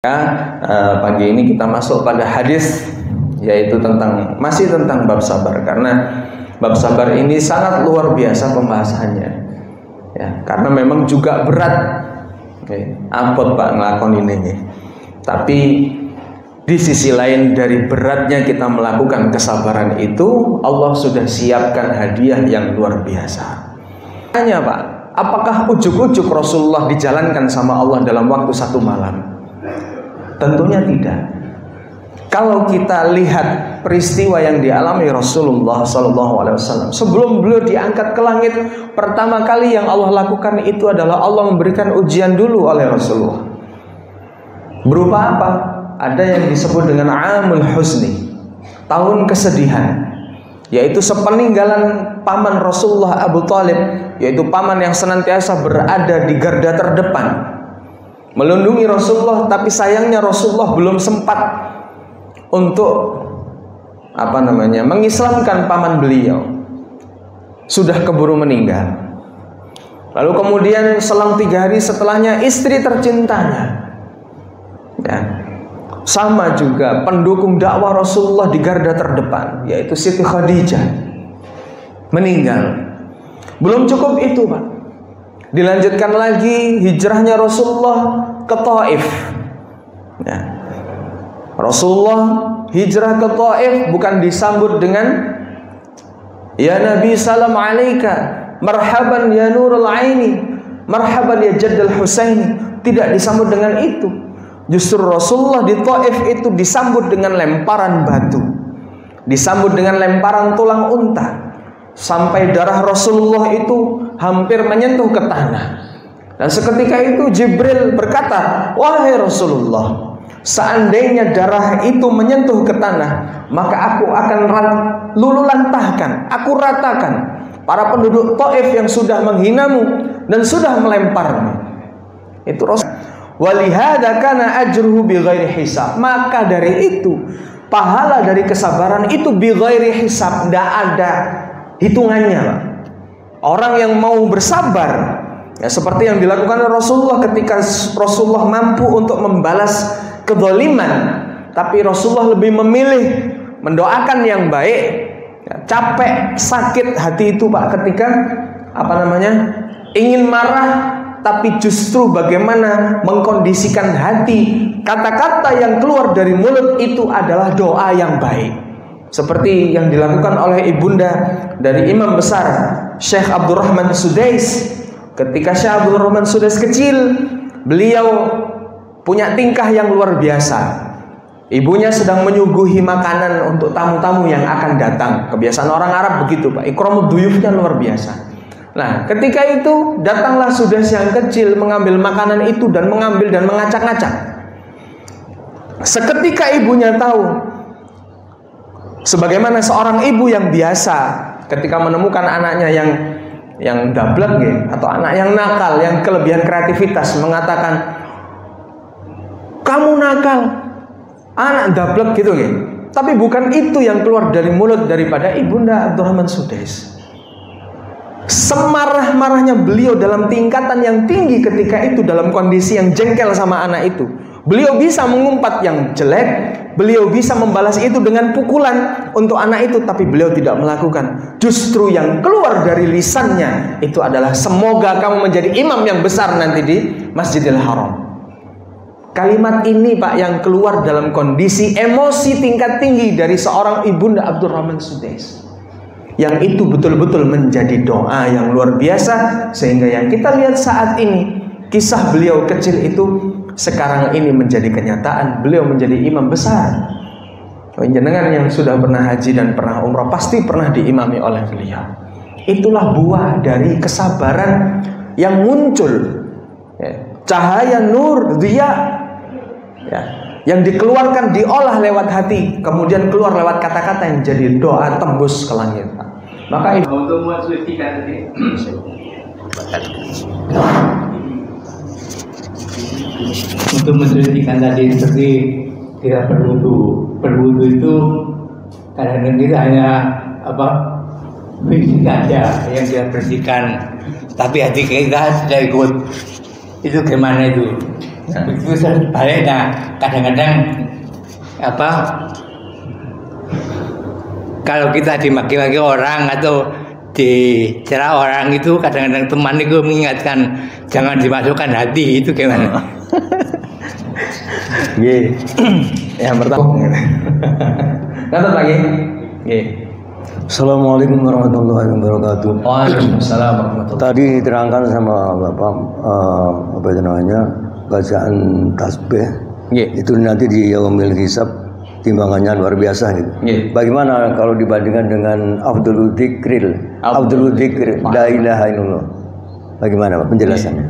Pagi ini kita masuk pada hadis, yaitu masih tentang bab sabar, karena bab sabar ini sangat luar biasa pembahasannya ya, karena memang juga berat. Ampun Pak ngelakon ini, tapi di sisi lain dari beratnya kita melakukan kesabaran itu, Allah sudah siapkan hadiah yang luar biasa. Tanya Pak, apakah ujuk-ujuk Rasulullah dijalankan sama Allah dalam waktu satu malam? Tentunya tidak. Kalau kita lihat peristiwa yang dialami Rasulullah SAW sebelum beliau diangkat ke langit, pertama kali yang Allah lakukan itu adalah Allah memberikan ujian dulu oleh Rasulullah. Berupa apa? Ada yang disebut dengan Amul Husni, tahun kesedihan, yaitu sepeninggalan paman Rasulullah Abu Talib, yaitu paman yang senantiasa berada di garda terdepan melindungi Rasulullah, tapi sayangnya Rasulullah belum sempat untuk mengislamkan paman beliau, sudah keburu meninggal. Lalu kemudian selang 3 hari setelahnya istri tercintanya ya, sama juga pendukung dakwah Rasulullah di garda terdepan, yaitu Siti Khadijah, meninggal. Belum cukup itu Pak, dilanjutkan lagi hijrahnya Rasulullah ke Taif ya. Rasulullah hijrah ke Taif bukan disambut dengan ya Nabi salam alaika, marhaban ya nurul aini, marhaban ya jaddal husaini. Tidak disambut dengan itu. Justru Rasulullah di Taif itu disambut dengan lemparan batu, disambut dengan lemparan tulang unta, sampai darah Rasulullah itu hampir menyentuh ke tanah. Dan seketika itu Jibril berkata, wahai Rasulullah, seandainya darah itu menyentuh ke tanah, maka aku akan lululantahkan, aku ratakan para penduduk Taif yang sudah menghinamu dan sudah melemparmu. Itu Rasul. Walihada kana ajruhu bighairi hisab. Maka dari itu pahala dari kesabaran itu bighairi hisab, tidak ada hitungannya Pak. Orang yang mau bersabar ya, seperti yang dilakukan Rasulullah ketika Rasulullah mampu untuk membalas kezaliman, tapi Rasulullah lebih memilih mendoakan yang baik ya, capek sakit hati itu Pak, ketika ingin marah, tapi justru bagaimana mengkondisikan hati, kata-kata yang keluar dari mulut itu adalah doa yang baik, seperti yang dilakukan oleh ibunda dari imam besar Syekh Abdurrahman Sudais. Ketika Syekh Abdurrahman Sudais kecil, beliau punya tingkah yang luar biasa. Ibunya sedang menyuguhi makanan untuk tamu-tamu yang akan datang. Kebiasaan orang Arab begitu Pak, ikramud duyufnya luar biasa. Nah, ketika itu datanglah Sudais yang kecil mengambil makanan itu dan mengambil dan mengacak-ngacak. Seketika ibunya tahu, sebagaimana seorang ibu yang biasa ketika menemukan anaknya yang dablek atau anak yang nakal, yang kelebihan kreativitas, mengatakan, kamu nakal, anak dablek gitu tapi bukan itu yang keluar dari mulut daripada ibunda Abdurrahman Sudais. Semarah-marahnya beliau dalam tingkatan yang tinggi ketika itu, dalam kondisi yang jengkel sama anak itu, beliau bisa mengumpat yang jelek, beliau bisa membalas itu dengan pukulan untuk anak itu, tapi beliau tidak melakukan. Justru yang keluar dari lisannya itu adalah, semoga kamu menjadi imam yang besar nanti di Masjidil Haram. Kalimat ini Pak yang keluar dalam kondisi emosi tingkat tinggi dari seorang ibunda Abdurrahman Sudais, yang itu betul-betul menjadi doa yang luar biasa, sehingga yang kita lihat saat ini, kisah beliau kecil itu sekarang ini menjadi kenyataan. Beliau menjadi imam besar. Jenengan yang sudah pernah haji dan pernah umrah pasti pernah diimami oleh beliau. Itulah buah dari kesabaran yang muncul ya, cahaya nur dia ya, yang dikeluarkan, diolah lewat hati, kemudian keluar lewat kata-kata yang jadi doa tembus ke langit. Maka untuk mensucikan tadi, untuk mensucikan tadi seperti kita berwudu itu kadang-kadang kita hanya fisik aja yang kita bersihkan, tapi hati kita sudah ikut. Itu gimana itu? Itu sebaliknya kadang-kadang apa? Kalau kita dimaki-maki orang atau dicerah orang itu kadang-kadang teman itu mengingatkan jangan dimasukkan hati, itu gimana? Nggih. Yang pertama. Lanjut lagi. Nggih. Assalamualaikum warahmatullahi wabarakatuh. Waalaikumsalam warahmatullahi. Tadi diterangkan sama Bapak apa itu namanya bacaan tasbih. Nggih. Itu nanti di yaumil hisab timbangannya luar biasa gitu. Nggih. Bagaimana kalau dibandingkan dengan Abdul Dzikril? Abdul Dzikr la ilaha illallah. Bagaimana Pak penjelasannya?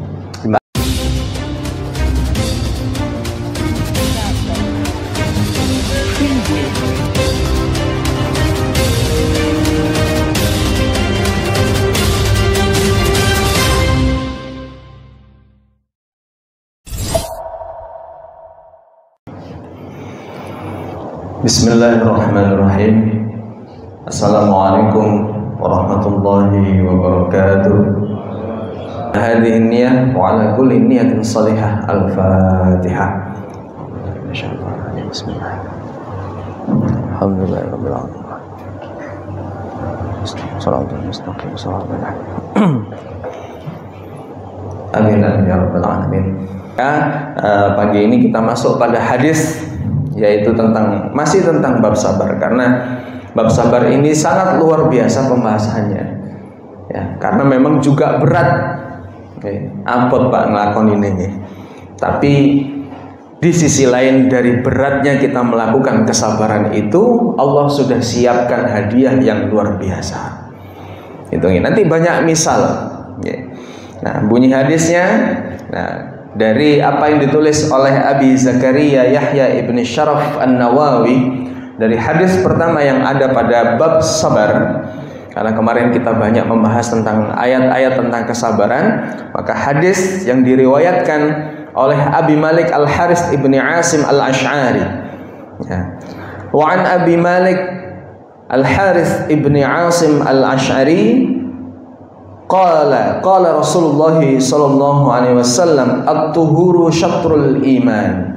Bismillahirrahmanirrahim. Assalamualaikum warahmatullahi wabarakatuh. Hadhihi niyyah wa ala kulli niyyatin salihah. Al-Fatihah. Insyaallah. Bismillah. Alhamdulillahirabbil alamin. Shalatul mustaqim sallallahu Amin ya rabbal alamin. Pagi ini kita masuk pada hadis, yaitu masih tentang bab sabar, karena bab sabar ini sangat luar biasa pembahasannya ya, karena memang juga berat. Ampun Pak ngelakon ini, tapi di sisi lain dari beratnya kita melakukan kesabaran itu, Allah sudah siapkan hadiah yang luar biasa. Nanti banyak misal ya. Nah, bunyi hadisnya, nah, dari apa yang ditulis oleh Abi Zakaria Yahya ibn Sharaf An-Nawawi, dari hadis pertama yang ada pada bab sabar. Karena kemarin kita banyak membahas tentang ayat-ayat tentang kesabaran, maka hadis yang diriwayatkan oleh Abi Malik Al-Harith ibn Asim Al-Ash'ari ya. Wa an Abi Malik Al-Harith ibn Asim Al-Ash'ari qala Rasulullah sallallahu alaihi wasallam at-tuhuru syatrul iman.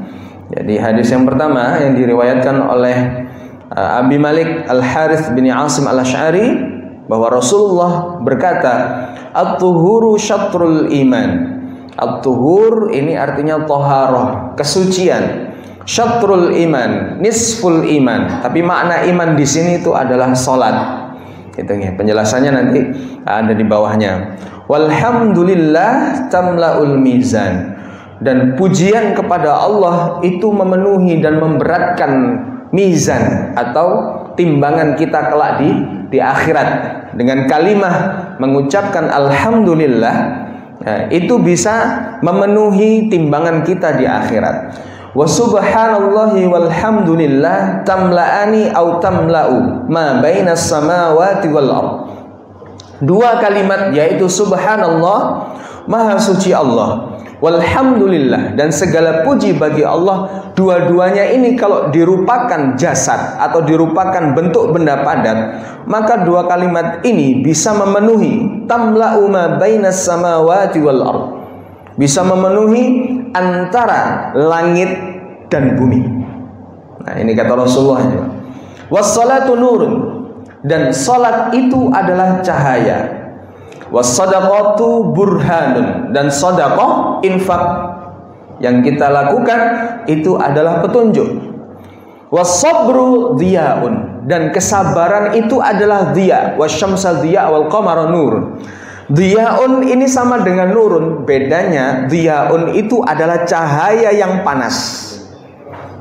Jadi hadis yang pertama yang diriwayatkan oleh Abi Malik Al-Harith bin Asim Al-Ash'ari, bahwa Rasulullah berkata at-tuhuru syatrul iman. At-tuhur ini artinya taharah, kesucian. Syatrul iman, nisful iman. Tapi makna iman di sini itu adalah salat. Penjelasannya nanti ada di bawahnya. Walhamdulillah tamlaul mizan. Dan pujian kepada Allah itu memenuhi dan memberatkan mizan atau timbangan kita kelak di akhirat. Dengan kalimah mengucapkan alhamdulillah, itu bisa memenuhi timbangan kita di akhirat. Wa subhanallahi walhamdulillah tamla'ani au tamla'u ma bainas samawati wal ard. Dua kalimat yaitu subhanallah, maha suci Allah, walhamdulillah, dan segala puji bagi Allah. Dua-duanya ini kalau dirupakan jasad atau dirupakan bentuk benda padat, maka dua kalimat ini bisa memenuhi tamla'u ma bainas samawati wal ard, bisa memenuhi antara langit dan bumi. Nah, ini kata Rasulullah. Wassalatu nurun, dan salat itu adalah cahaya. Wassadaqatu burhanun, dan sedekah infak yang kita lakukan itu adalah petunjuk. Wassabru dhiyaun, dan kesabaran itu adalah dhiya. Wasyamsa dhiya wal qamara nur. Dhiyaun ini sama dengan nurun, bedanya dhiyaun itu adalah cahaya yang panas.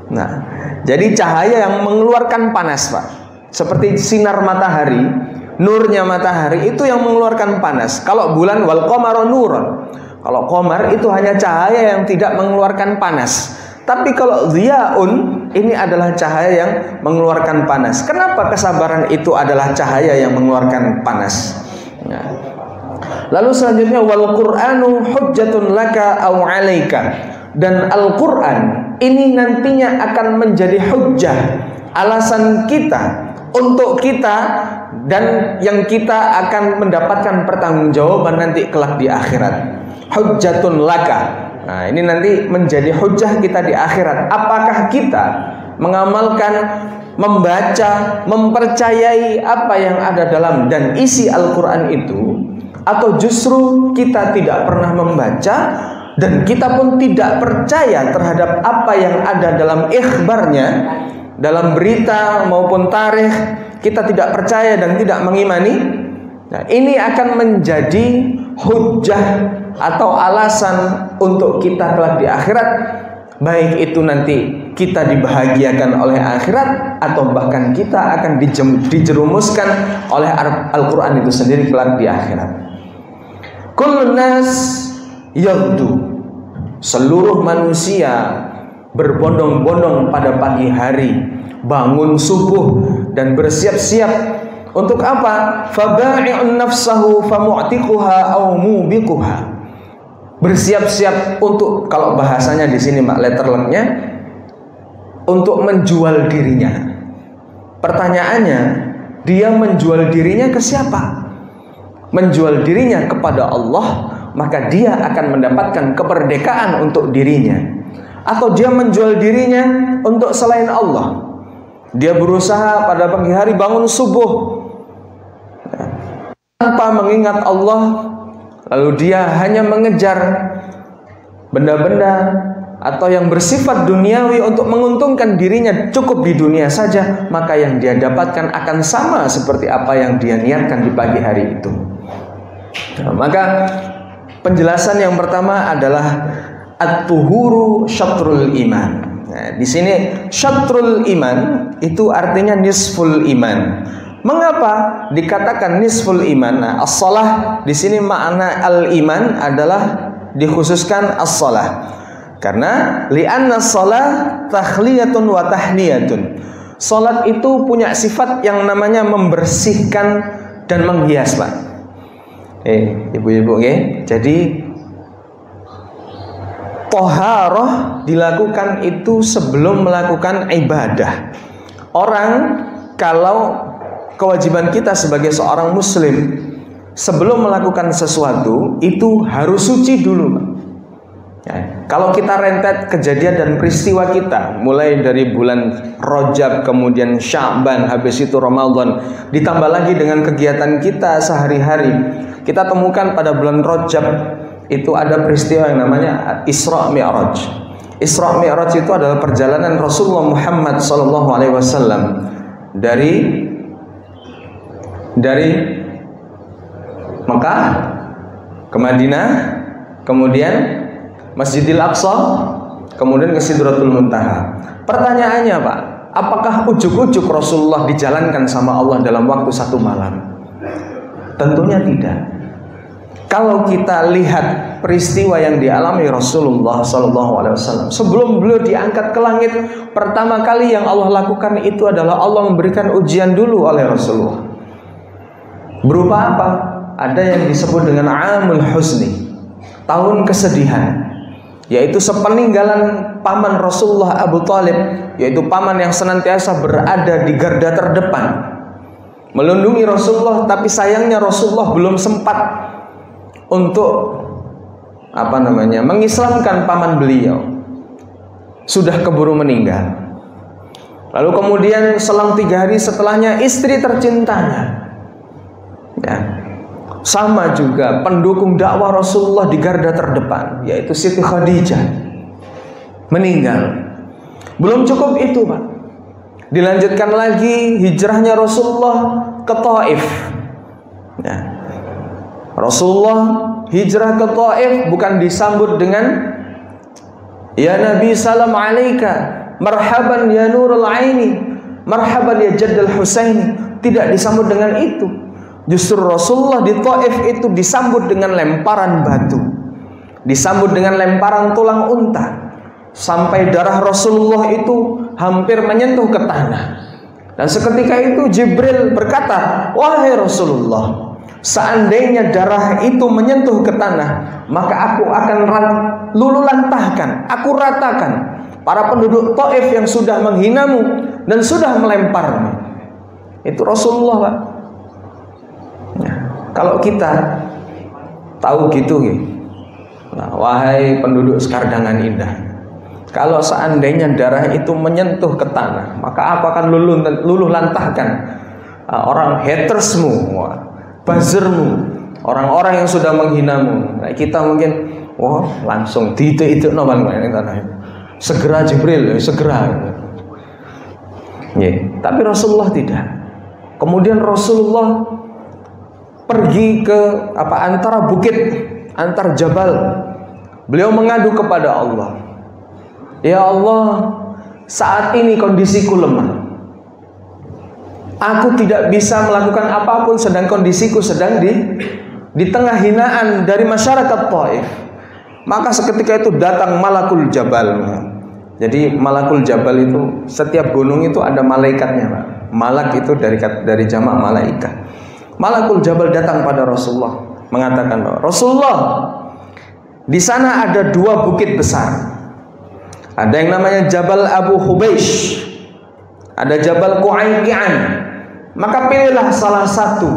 Nah, jadi cahaya yang mengeluarkan panas, Pak. Seperti sinar matahari, nurnya matahari itu yang mengeluarkan panas. Kalau bulan wal qamara nurun. Kalau qamar itu hanya cahaya yang tidak mengeluarkan panas. Tapi kalau dhiyaun ini adalah cahaya yang mengeluarkan panas. Kenapa kesabaran itu adalah cahaya yang mengeluarkan panas? Nah, lalu selanjutnya wal Qur'anu hujjatun laka aw 'alaika, dan Al-Qur'an ini nantinya akan menjadi hujjah, alasan kita untuk kita, dan yang kita akan mendapatkan pertanggungjawaban nanti kelak di akhirat. Hujjatun laka, Nah, ini nanti menjadi hujah kita di akhirat. Apakah kita mengamalkan, membaca, mempercayai apa yang ada dalam dan isi Al-Quran itu, atau justru kita tidak pernah membaca dan kita pun tidak percaya terhadap apa yang ada dalam ikhbarnya, dalam berita maupun tarikh, kita tidak percaya dan tidak mengimani. Nah, ini akan menjadi hujah atau alasan untuk kita kelak di akhirat, baik itu nanti kita dibahagiakan oleh akhirat atau bahkan kita akan dijerumuskan oleh Al-Quran itu sendiri kelak di akhirat. Kullun nas yaghdu, seluruh manusia berbondong-bondong pada pagi hari, bangun subuh dan bersiap-siap untuk apa? Faba'i'un nafsahu famu'tiquha aw mubiquha. Bersiap-siap untuk, kalau bahasanya di sini mak letterleknya, untuk menjual dirinya. Pertanyaannya, dia menjual dirinya ke siapa? Menjual dirinya kepada Allah, maka dia akan mendapatkan kemerdekaan untuk dirinya. Atau dia menjual dirinya untuk selain Allah. Dia berusaha pada pagi hari bangun subuh tanpa mengingat Allah, lalu dia hanya mengejar benda-benda atau yang bersifat duniawi untuk menguntungkan dirinya cukup di dunia saja, maka yang dia dapatkan akan sama seperti apa yang dia niatkan di pagi hari itu. Nah, maka penjelasan yang pertama adalah at-tuhuru syatrul iman. Nah, di sini syatrul iman itu artinya nisful iman. Mengapa dikatakan nisful iman? Nah, as-shalah di sini makna al-iman adalah dikhususkan as-shalah. Karena li'anna as-shalah takhliyatun wa tahniyatun. Salat itu punya sifat yang namanya membersihkan dan menghias, Pak. Ibu-ibu, jadi toharoh dilakukan itu sebelum melakukan ibadah. Orang kalau kewajiban kita sebagai seorang muslim sebelum melakukan sesuatu itu harus suci dulu. Ya, kalau kita rentet kejadian dan peristiwa kita mulai dari bulan Rajab, kemudian Sya'ban, habis itu Ramadan, ditambah lagi dengan kegiatan kita sehari-hari, kita temukan pada bulan Rajab itu ada peristiwa yang namanya Isra Mi'raj. Isra Mi'raj itu adalah perjalanan Rasulullah Muhammad SAW dari Mekah ke Madinah, kemudian Masjidil Aqsa, kemudian ke Sidratul Muntaha. Pertanyaannya, Pak, apakah ujuk-ujuk Rasulullah dijalankan sama Allah dalam waktu satu malam? Tentunya tidak. Kalau kita lihat peristiwa yang dialami Rasulullah SAW sebelum beliau diangkat ke langit, pertama kali yang Allah lakukan itu adalah Allah memberikan ujian dulu oleh Rasulullah. Berupa apa? Ada yang disebut dengan Amul Husni, tahun kesedihan, yaitu sepeninggalan paman Rasulullah Abu Talib, yaitu paman yang senantiasa berada di garda terdepan melindungi Rasulullah, tapi sayangnya Rasulullah belum sempat untuk mengislamkan paman beliau, sudah keburu meninggal. Lalu kemudian selang 3 hari setelahnya istri tercintanya, ya, sama juga pendukung dakwah Rasulullah di garda terdepan, yaitu Siti Khadijah, meninggal. Belum cukup itu, Pak. Dilanjutkan lagi hijrahnya Rasulullah ke Taif. Ya. Rasulullah hijrah ke Taif bukan disambut dengan ya Nabi salam alaika, marhaban ya nurul aini, marhaban ya jaddal Husaini. Tidak disambut dengan itu. Justru Rasulullah di Taif itu disambut dengan lemparan batu, disambut dengan lemparan tulang unta, sampai darah Rasulullah itu hampir menyentuh ke tanah. Dan seketika itu Jibril berkata, wahai Rasulullah, seandainya darah itu menyentuh ke tanah, maka aku akan lululantahkan, aku ratakan para penduduk Taif yang sudah menghinamu dan sudah melemparmu. Itu Rasulullah, Pak. Ya, kalau kita tahu gitu, Nah, wahai penduduk Sekardangan Indah, kalau seandainya darah itu menyentuh ke tanah, maka apa akan luluh lantahkan orang hatersmu, buzzermu, orang-orang yang sudah menghinamu. Nah, kita mungkin, langsung itu nobal segera Jibril, segera. Tapi Rasulullah tidak. Kemudian Rasulullah pergi ke antara bukit, antar jabal. Beliau mengadu kepada Allah. Ya Allah, saat ini kondisiku lemah. Aku tidak bisa melakukan apapun sedang kondisiku sedang di tengah hinaan dari masyarakat Taif. Maka seketika itu datang Malakul Jabal. Jadi Malakul Jabal itu, setiap gunung itu ada malaikatnya, Pak. Malak itu dari jamak malaikat. Malakul Jabal datang pada Rasulullah, mengatakan, Rasulullah, di sana ada 2 bukit besar. Ada yang namanya Jabal Abu Hubeish, ada Jabal Qu'ayqi'an. Maka pilihlah salah satu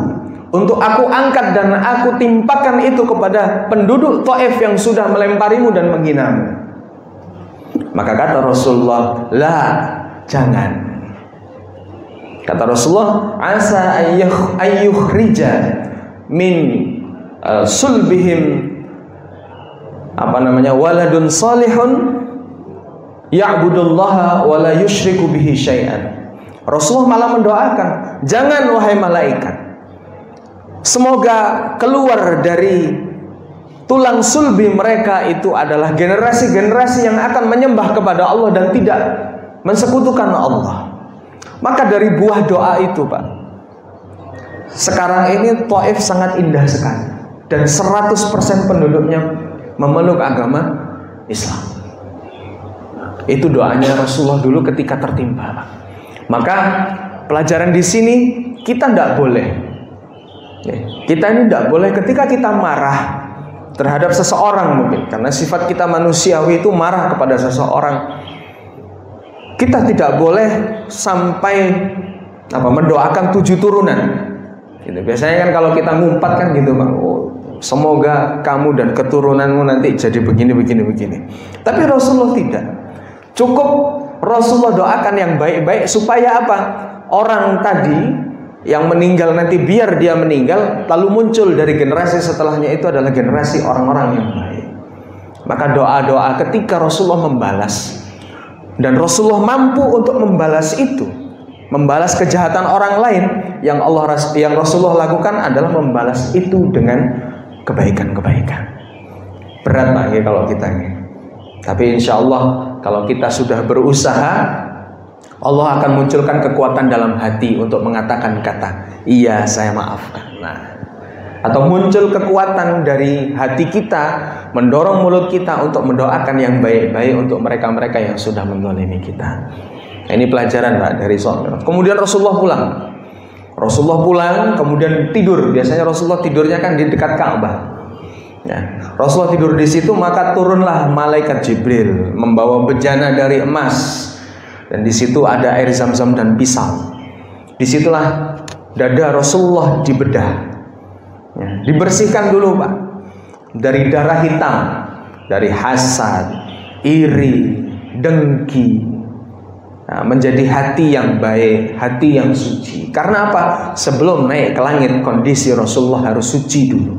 untuk aku angkat dan aku timpakan itu kepada penduduk Taif yang sudah melemparimu dan menghinamu. Maka kata Rasulullah, la, jangan. Kata Rasulullah, asa ayyukhrija min sulbihim waladun salihun ya'budullaha wa la yusyriku bihi syai'an. Rasulullah malah mendoakan, jangan wahai malaikat, semoga keluar dari tulang sulbi mereka itu adalah generasi-generasi yang akan menyembah kepada Allah dan tidak mensekutukan Allah. Maka dari buah doa itu, Pak, sekarang ini Taif sangat indah sekali dan 100% penduduknya memeluk agama Islam. Itu doanya Rasulullah dulu ketika tertimpa, Pak. Maka pelajaran di sini, kita tidak boleh. Kita ini tidak boleh ketika kita marah terhadap seseorang, mungkin karena sifat kita manusiawi itu marah kepada seseorang. Kita tidak boleh sampai mendoakan 7 turunan. Gitu. Biasanya kan kalau kita ngumpat kan gitu, Bang. Semoga kamu dan keturunanmu nanti jadi begini. Tapi Rasulullah tidak. Cukup Rasulullah doakan yang baik-baik supaya apa? Orang tadi yang meninggal nanti biar dia meninggal, lalu muncul dari generasi setelahnya itu adalah generasi orang-orang yang baik. Maka doa-doa ketika Rasulullah membalas, dan Rasulullah mampu untuk membalas itu, membalas kejahatan orang lain, yang Rasulullah lakukan adalah membalas itu dengan kebaikan-kebaikan. Berat Pak kalau kita ini. Tapi insya Allah kalau kita sudah berusaha, Allah akan munculkan kekuatan dalam hati untuk mengatakan kata, iya saya maafkan. Nah, atau muncul kekuatan dari hati kita, mendorong mulut kita untuk mendoakan yang baik-baik untuk mereka-mereka yang sudah menzalimi kita. Nah, ini pelajaran Pak dari soal. Kemudian Rasulullah pulang, kemudian tidur. Biasanya Rasulullah tidurnya kan di dekat Ka'bah. Ya, Rasulullah tidur di situ, maka turunlah malaikat Jibril membawa bejana dari emas, dan di situ ada air zam-zam dan pisau. Disitulah dada Rasulullah dibedah, ya, dibersihkan dulu Pak dari darah hitam, dari hasad, iri, dengki, nah, menjadi hati yang baik, hati yang suci. Karena apa? Sebelum naik ke langit, kondisi Rasulullah harus suci dulu.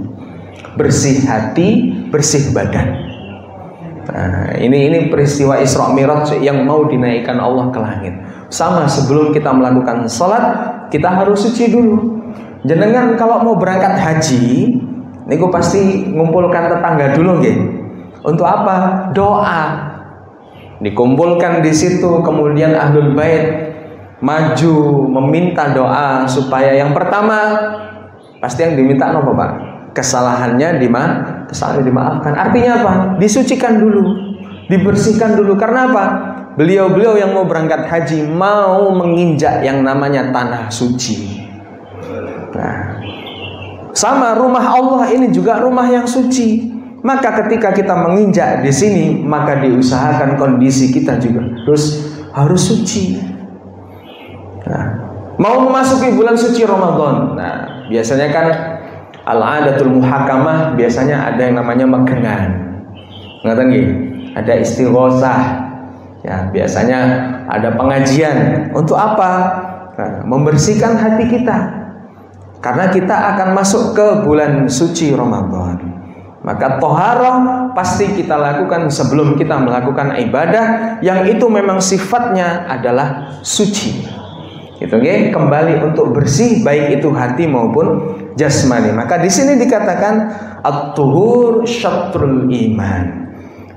Bersih hati, bersih badan. Nah, ini peristiwa Isra Mi'raj yang mau dinaikkan Allah ke langit. Sama sebelum kita melakukan sholat, kita harus suci dulu. Jenengan kalau mau berangkat haji, niku pasti ngumpulkan tetangga dulu nggih. Untuk apa? Doa. Dikumpulkan di situ, kemudian Ahlul Bait maju meminta doa supaya yang pertama pasti yang diminta apa Pak? Kesalahannya dimaafkan. Artinya apa? Disucikan dulu, dibersihkan dulu. Karena apa? Beliau-beliau yang mau berangkat haji mau menginjak yang namanya tanah suci. Nah, sama rumah Allah ini juga rumah yang suci. Maka ketika kita menginjak di sini, maka diusahakan kondisi kita juga harus suci. Nah, mau memasuki bulan suci Ramadan. Nah, biasanya kan al-adatul muhakamah, biasanya ada yang namanya megengan. Ngaten nggih. Ada istighosah. Ya, biasanya ada pengajian. Untuk apa? Nah, membersihkan hati kita. Karena kita akan masuk ke bulan suci Ramadan. Maka toharoh pasti kita lakukan sebelum kita melakukan ibadah yang itu memang sifatnya adalah suci. Itu nggih, kembali untuk bersih baik itu hati maupun jasmani. Maka di sini dikatakan at-tuhur syatrul iman.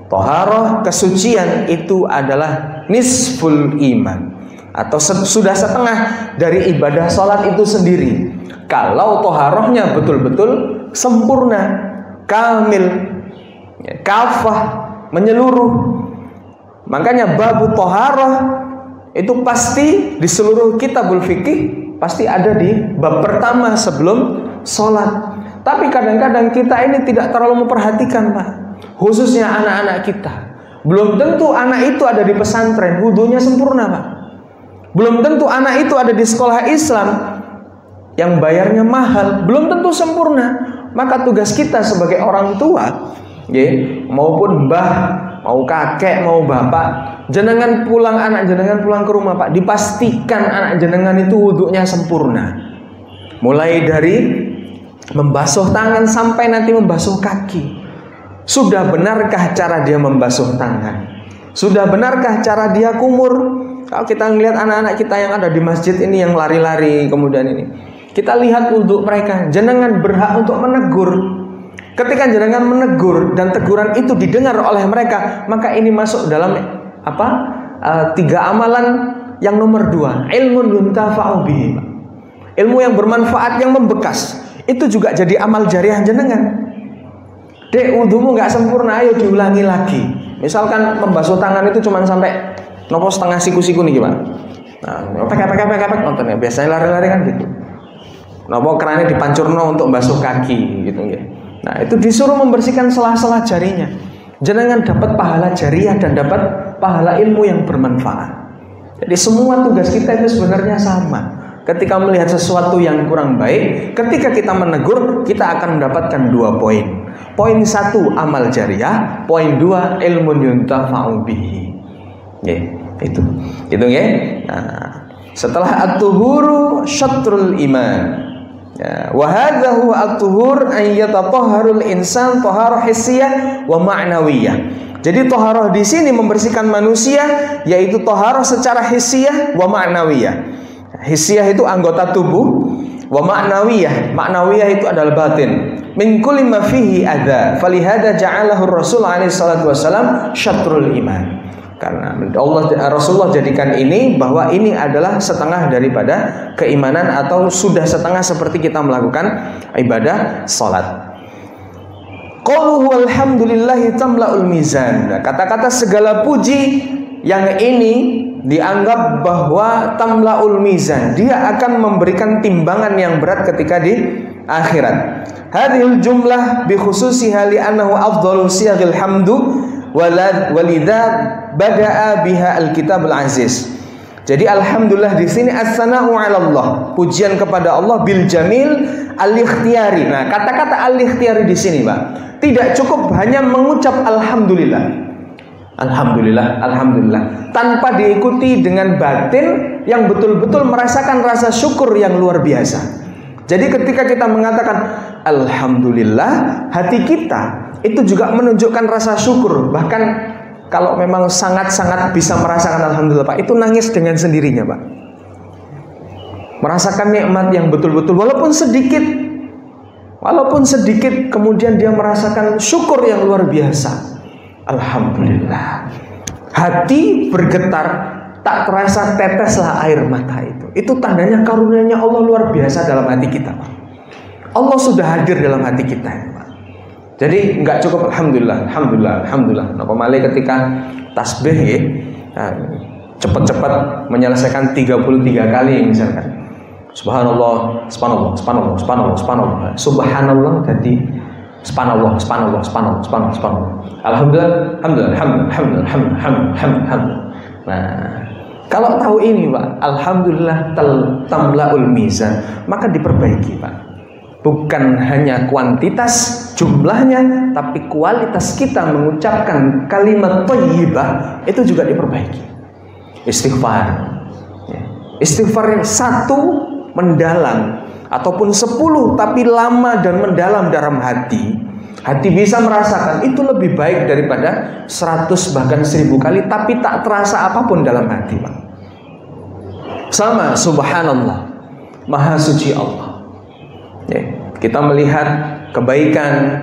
Toharoh, kesucian itu adalah nisful iman, atau sudah setengah dari ibadah sholat itu sendiri. Kalau toharohnya betul-betul sempurna, kamil, kafah, menyeluruh. Makanya babu toharoh itu pasti di seluruh kitabul fikih pasti ada di bab pertama sebelum sholat. Tapi kadang-kadang kita ini tidak terlalu memperhatikan, Pak. Khususnya anak-anak kita. Belum tentu anak itu ada di pesantren wudunya sempurna, Pak. Belum tentu anak itu ada di sekolah Islam yang bayarnya mahal, belum tentu sempurna. Maka tugas kita sebagai orang tua, maupun mbah, mau kakek, mau bapak, jenengan pulang, anak jenengan pulang ke rumah, Pak, dipastikan anak jenengan itu wudunya sempurna. Mulai dari membasuh tangan sampai nanti membasuh kaki. Sudah benarkah cara dia membasuh tangan? Sudah benarkah cara dia kumur? Kalau kita melihat anak-anak kita yang ada di masjid ini yang lari-lari kemudian ini, kita lihat wudhu mereka. Jenengan berhak untuk menegur. Ketika jenengan menegur dan teguran itu didengar oleh mereka, maka ini masuk dalam apa? 3 amalan yang nomor 2. Ilmun yuntafa'u bihi. Ilmu yang bermanfaat, yang membekas. Itu juga jadi amal jariah jenengan. Dek, wudhumu nggak sempurna, ayo diulangi lagi. Misalkan membasuh tangan itu cuma sampai nopo setengah siku-siku nih, Pak. Nah, pek nonton ya. Biasanya lari-lari kan gitu. Nopo kerannya dipancurno untuk basuh kaki gitu ya. Nah, itu disuruh membersihkan sela-sela jarinya. Jenengan dapat pahala jariah dan dapat pahala ilmu yang bermanfaat. Jadi semua tugas kita itu sebenarnya sama. Ketika melihat sesuatu yang kurang baik, ketika kita menegur, kita akan mendapatkan 2 poin. Poin 1 amal jariah, poin 2 ilmun yuntafa'u bihi. Itu ya. Nah, setelah at-tuhuru syatrul iman. Wa hadza huwa at-tuhur an yatatahharul insan taharah hissiyah wa ma'nawiyah. Jadi taharah di sini membersihkan manusia, yaitu taharah secara hissiyah wa ma'nawiyah. Hissiyah itu anggota tubuh, wa ma'nawiyah, ma'nawiyah itu adalah batin. Min kulli ma fihi adza, falihada ja'alahu Rasul alaihi salatu wasalam syatrul iman. Karena Rasulullah jadikan ini bahwa ini adalah setengah daripada keimanan, atau sudah setengah seperti kita melakukan ibadah salat. Qauluhu alhamdulillahi tamla'ul mizan. Kata-kata segala puji yang ini dianggap bahwa tamla'ul mizan, dia akan memberikan timbangan yang berat ketika di akhirat. Hadhil jumlah bi khususiha li annahu afdalu siyaghil hamdu walidha bada'a biha al-kitabul aziz. Jadi alhamdulillah di sini as-sana'u 'ala Allah, pujian kepada Allah bil jamil al-ikhtiyari. Nah, kata-kata al-ikhtiyari di sini, Pak, tidak cukup hanya mengucap alhamdulillah. Alhamdulillah, alhamdulillah, tanpa diikuti dengan batin yang betul-betul merasakan rasa syukur yang luar biasa. Jadi ketika kita mengatakan alhamdulillah, hati kita itu juga menunjukkan rasa syukur. Bahkan kalau memang sangat-sangat bisa merasakan alhamdulillah, Pak, itu nangis dengan sendirinya, Pak. Merasakan nikmat yang betul-betul walaupun sedikit, kemudian dia merasakan syukur yang luar biasa. Alhamdulillah. Hati bergetar, tak terasa teteslah air mata itu. Itu tandanya karunia-Nya Allah luar biasa dalam hati kita, Pak. Allah sudah hadir dalam hati kita, Pak. Jadi nggak cukup alhamdulillah, alhamdulillah, alhamdulillah. Napa malih ketika tasbih ya, cepat-cepat menyelesaikan 33 kali misalkan. Subhanallah, subhanallah, subhanallah, subhanallah, subhanallah. Subhanallah jadi subhanallah, subhanallah, subhanallah, subhanallah, subhanallah. Alhamdulillah, alhamdulillah, alhamdulillah, alhamdulillah. Nah, kalau tahu ini, Pak, alhamdulillah tamla'ul mizan, maka diperbaiki, Pak. Bukan hanya kuantitas jumlahnya, tapi kualitas kita mengucapkan kalimat thayyibah itu juga diperbaiki. Istighfar, istighfar yang satu mendalam ataupun 10 tapi lama dan mendalam dalam hati bisa merasakan itu lebih baik daripada 100 bahkan 1000 kali tapi tak terasa apapun dalam hati, Pak. Sama, subhanallah, maha suci Allah. Kita melihat kebaikan,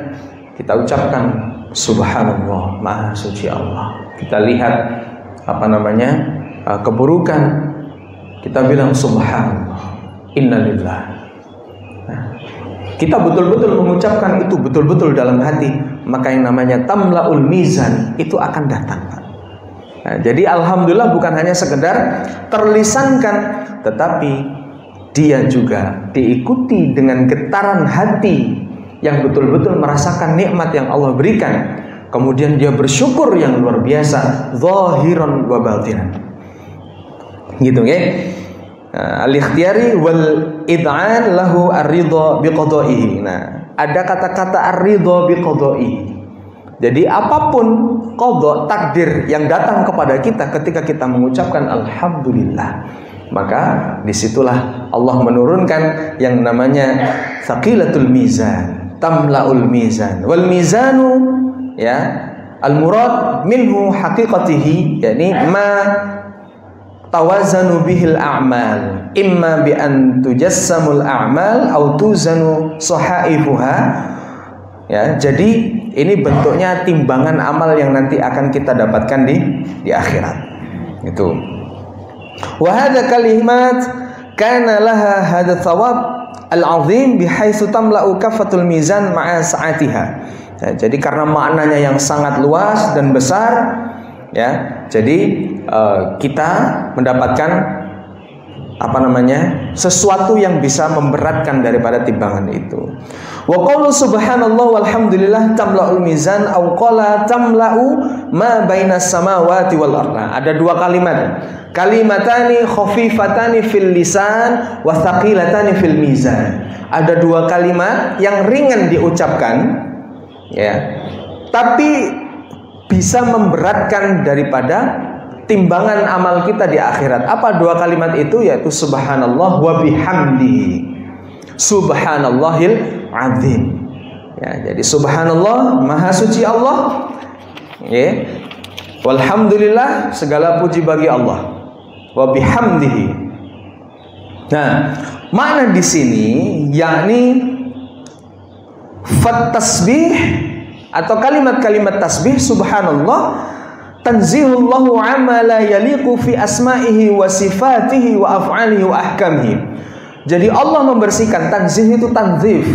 kita ucapkan subhanallah, maha suci Allah. Kita lihat keburukan, kita bilang subhanallah, innalillah. Kita betul-betul mengucapkan itu betul-betul dalam hati, maka yang namanya tamlaul mizan itu akan datang. Jadi alhamdulillah bukan hanya sekedar terlisankan, tetapi dia juga diikuti dengan getaran hati yang betul-betul merasakan nikmat yang Allah berikan. Kemudian dia bersyukur yang luar biasa, zahiran wa batinan. Gitu ya. Al-ikhtiyari wal id'an lahu ar-ridha biqada'ihi. Nah, ada kata-kata ar-ridha biqada'ihi. Jadi apapun qada, takdir yang datang kepada kita ketika kita mengucapkan alhamdulillah, maka disitulah Allah menurunkan yang namanya thaqilatul mizan, tamlaul mizan. Wal mizanu al murad minhu haqiqatihi, yakni ma tawazanu bihil a'mal, imma bi an tujassamul a'mal au tuzanu sahaifuha. Jadi ini bentuknya timbangan amal yang nanti akan kita dapatkan di akhirat. Itu. Wa hadha kalimat kana laha hadha thawab al-'azim bihaitsu tamla'u kaffatul mizan ma'a sa'atiha. Jadi karena maknanya yang sangat luas dan besar, jadi kita mendapatkan sesuatu yang bisa memberatkan daripada timbangan itu. Wa qawlu subhanallah walhamdulillah tamla'ul mizan aw qala tamla'u ma bainas samawati wal ardh. Ada dua kalimat. Kalimatani khafifatani fil lisan wa thaqilatani fil mizan. Ada dua kalimat yang ringan diucapkan, tapi bisa memberatkan daripada timbangan amal kita di akhirat. Apa dua kalimat itu? Yaitu subhanallah wa bihamdihi, subhanallahil azim. Jadi subhanallah, maha suci Allah, walhamdulillah, segala puji bagi Allah, wa bihamdihi. Nah, makna di sini yakni fat tasbih atau kalimat-kalimat tasbih subhanallah tanzihullahu amma la yaliqu fi asma'ihi wa sifatihi wa af'alihi wa ahkamihi. Jadi Allah membersihkan, tanzih itu tanzif.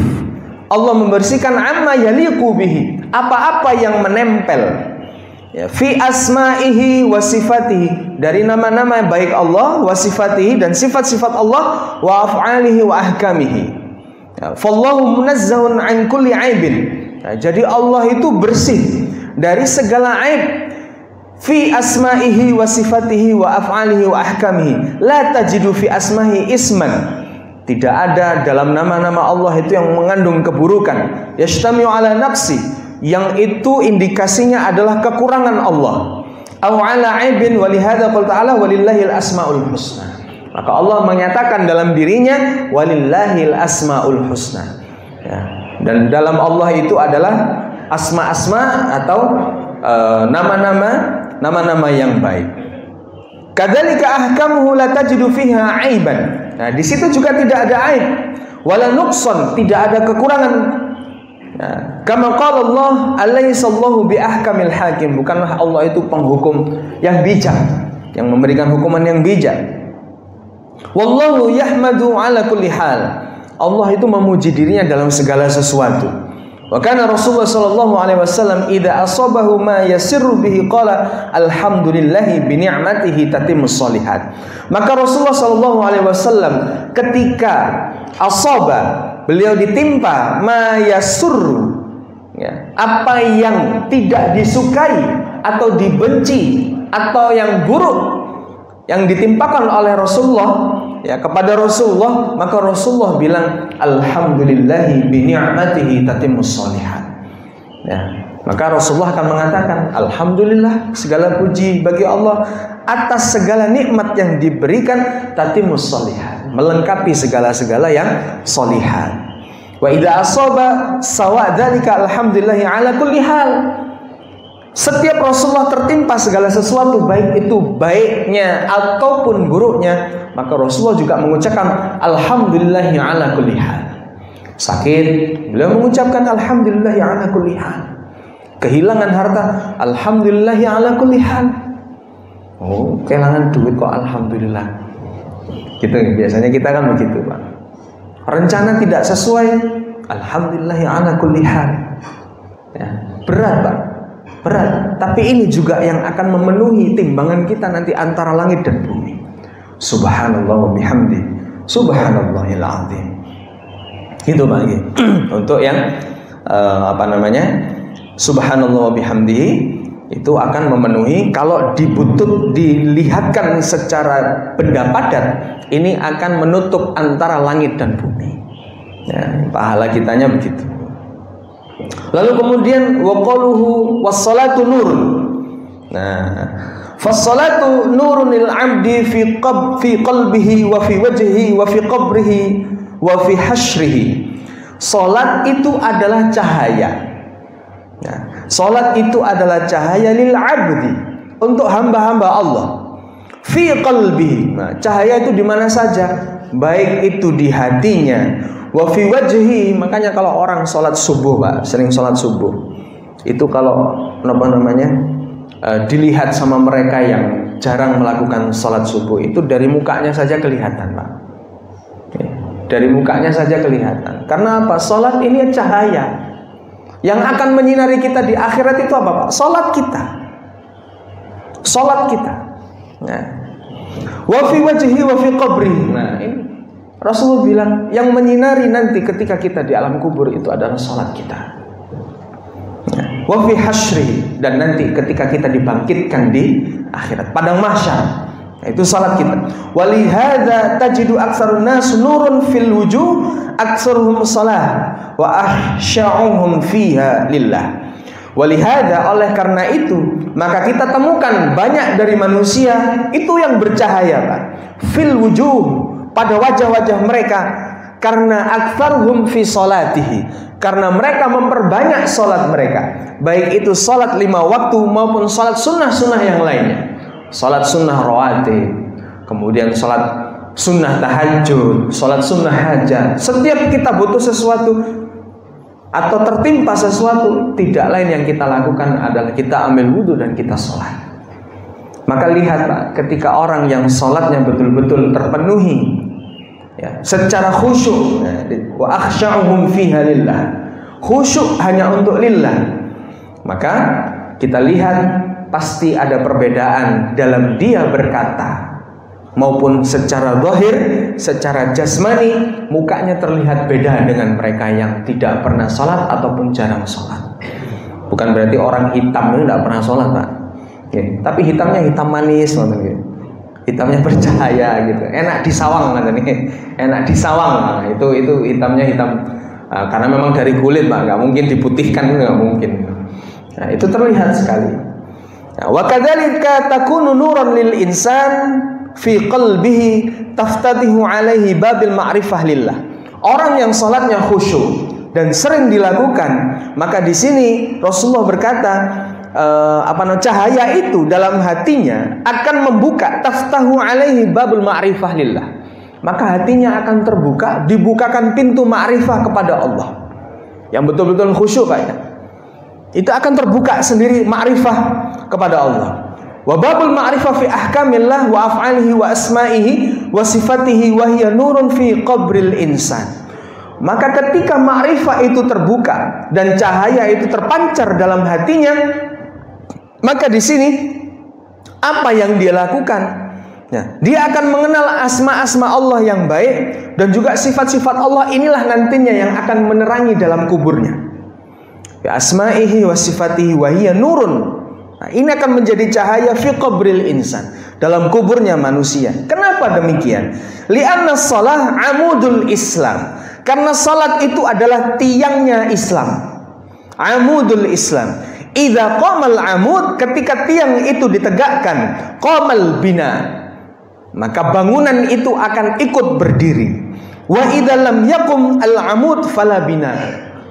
Allah membersihkan amma yaliqu bihi, apa-apa yang menempel fi asma'ihi wa sifatihi, dari nama-nama baik Allah, wa sifatihi, dan sifat-sifat Allah, wa af'alihi wa ahkamihi. Fallahu munazzahun an kulli aibin. Jadi Allah itu bersih dari segala aib. Fi asma'ihi wa sifatihi wa af'alihi wa ahkamihi. La tajidu fi asmahi isman. Tidak ada dalam nama-nama Allah itu yang mengandung keburukan. Yashtami'u ala naqsi, yang itu indikasinya adalah kekurangan Allah. Aw ala aibin, wa lihadza qala ta'ala walillahil asmaul husna. Maka Allah menyatakan dalam dirinya walillahil asmaul husna. Dan dalam Allah itu adalah asma-asma atau nama-nama yang baik. Kadzalika ahkamuhu la tajidu fiha aiban. Nah, di situ juga tidak ada aib, wala nuqsan, tidak ada kekurangan. Kama qala Allah, alaysallahu bi ahkamil hakim. Bukanlah Allah itu penghukum yang bijak, yang memberikan hukuman yang bijak. Wallahu yahmadu ala kulli hal. Allah itu memuji dirinya dalam segala sesuatu. Wa kana Rasulullah sallallahu alaihi wasallam idza asabahu ma yasirru bihi qala alhamdulillahi bi ni'matihi tatimmus shalihat. Maka Rasulullah sallallahu alaihi wasallam ketika asaba, beliau ditimpa ma yasurru, apa yang tidak disukai atau dibenci atau yang buruk yang ditimpakan oleh Rasulullah, ya kepada Rasulullah, maka Rasulullah bilang alhamdulillahi bi ni'matihi tatimmus shalihat. Ya, maka Rasulullah akan mengatakan alhamdulillah, segala puji bagi Allah atas segala nikmat yang diberikan, tatimmus shalihat, melengkapi segala-segala yang shalihat. Wa idza asaba sawa dzalika alhamdulillahi ala kulli hal. Setiap Rasulullah tertimpa segala sesuatu, baik itu baiknya ataupun buruknya, maka Rasulullah juga mengucapkan alhamdulillahi ala kulli hal. Sakit, beliau mengucapkan alhamdulillahi ala kulli hal. Kehilangan harta, alhamdulillahi ala kulli hal. Oh, kehilangan duit kok alhamdulillah. Gitu biasanya kita kan begitu, Pak. Rencana tidak sesuai, alhamdulillahi ala kulli hal. Ya, berat, Pak. Berat, tapi ini juga yang akan memenuhi timbangan kita nanti antara langit dan bumi. Subhanallah wa bihamdi, subhanallahil azim. Gitu Pak. Untuk yang subhanallah wa bihamdi itu akan memenuhi, kalau dilihatkan secara benda padat, ini akan menutup antara langit dan bumi. Ya, pahala kitanya begitu. Lalu kemudian waqaluhu wassalatu nurun. Nah, fassalatu nurun lil 'abdi fi qalbihi wa fi wajhihi wa fi qabrihi wa fi hasyrihi. Salat itu adalah cahaya. Nah, salat itu adalah cahaya lil 'abdi, untuk hamba-hamba Allah. Fi qalbihi. Nah, cahaya itu di mana saja, baik itu di hatinya, wa fi wajhi. Makanya kalau orang sholat subuh, Pak, sering sholat subuh, itu kalau dilihat sama mereka yang jarang melakukan sholat subuh, itu dari mukanya saja kelihatan, Pak. Dari mukanya saja kelihatan. Karena apa? Sholat ini cahaya yang akan menyinari kita di akhirat. Itu apa, Pak? Sholat kita. Sholat kita. Nah, wa fi wajhi wa fi qabri. Nah, ini Rasulullah bilang yang menyinari nanti ketika kita di alam kubur itu adalah salat kita. Wa fi hasyri, dan nanti ketika kita dibangkitkan di akhirat padang mahsyar, itu salat kita. Walihadza tajidu aktsarun nas nurun fil wujuh aktsaruhum shalah wa ahsya'uhum fiha lillah. Walihada, oleh karena itu maka kita temukan banyak dari manusia itu yang bercahaya, Pak, fil wujuh, pada wajah-wajah mereka, karena aktsaruhum fi salatihi, karena mereka memperbanyak salat mereka, baik itu salat 5 waktu maupun salat sunnah-sunnah yang lainnya. Salat sunnah rawatib, kemudian salat sunnah tahajud, salat sunnah hajat. Setiap kita butuh sesuatu atau tertimpa sesuatu, tidak lain yang kita lakukan adalah kita ambil wudhu dan kita sholat. Maka lihat, Pak, ketika orang yang sholatnya betul-betul terpenuhi, ya, secara khusyuk, wa akhsya'uhum fiha lillah, khusyuk hanya untuk lillah, maka kita lihat pasti ada perbedaan dalam dia berkata, maupun secara zahir, secara jasmani, mukanya terlihat beda dengan mereka yang tidak pernah sholat ataupun jarang sholat. Bukan berarti orang hitam itu tidak pernah sholat, Pak. Ya, tapi hitamnya hitam manis, gitu. Hitamnya bercahaya, gitu. Enak disawang, enak disawang. Nah, itu hitamnya hitam karena memang dari kulit, Pak. Nggak mungkin diputihkan, nggak mungkin. Nah, itu terlihat sekali. Nah, wa kadzalika takunu nuran lil insan fi qalbihi taftatihu alaihi babil ma'rifah lillah. Orang yang salatnya khusyuk dan sering dilakukan, maka di sini Rasulullah berkata, cahaya itu dalam hatinya akan membuka, taftahu alaihi babul ma'rifah lillah, maka hatinya akan terbuka, dibukakan pintu ma'rifah kepada Allah. Yang betul-betul khusyuk, Pak, ya. Itu akan terbuka sendiri ma'rifah kepada Allah. Wa babul ma'rifah fi ahkamillah wa af'alihi wa asma'ihi wa sifatihi wa hiya nurun fi qabril insan. Maka ketika ma'rifah itu terbuka dan cahaya itu terpancar dalam hatinya, maka di sini apa yang dia lakukan? Ya, dia akan mengenal asma-asma Allah yang baik dan juga sifat-sifat Allah, inilah nantinya yang akan menerangi dalam kuburnya. Ya, asma'ihi wa sifatihi wa hiya nurun. Nah, ini akan menjadi cahaya fi qabril insan, dalam kuburnya manusia. Kenapa demikian? Li'anna shalah amudul Islam. Karena salat itu adalah tiangnya Islam. Amudul Islam. Idza qamal amud, ketika tiang itu ditegakkan, qamal bina, maka bangunan itu akan ikut berdiri. Wa idza lam yaqum al amud fala bina.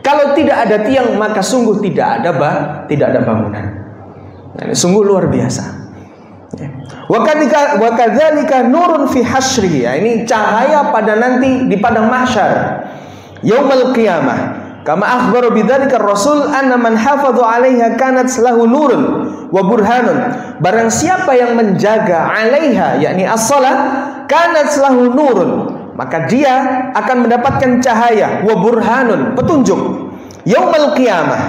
Kalau tidak ada tiang, maka sungguh tidak ada bangunan. Nah, ini sungguh luar biasa. Wa kadzalika nurun fi hasyri. Ini cahaya pada nanti di padang mahsyar. Yaumul qiyamah. Kama akhbara bidzalika Rasul anna man hafadha 'alaiha kanat lahu nurun wa burhanun. Barang siapa yang menjaga 'alaiha, yakni as-shalah, kanat lahu nurun, maka dia akan mendapatkan cahaya, wa burhanun, petunjuk, yaumul qiyamah.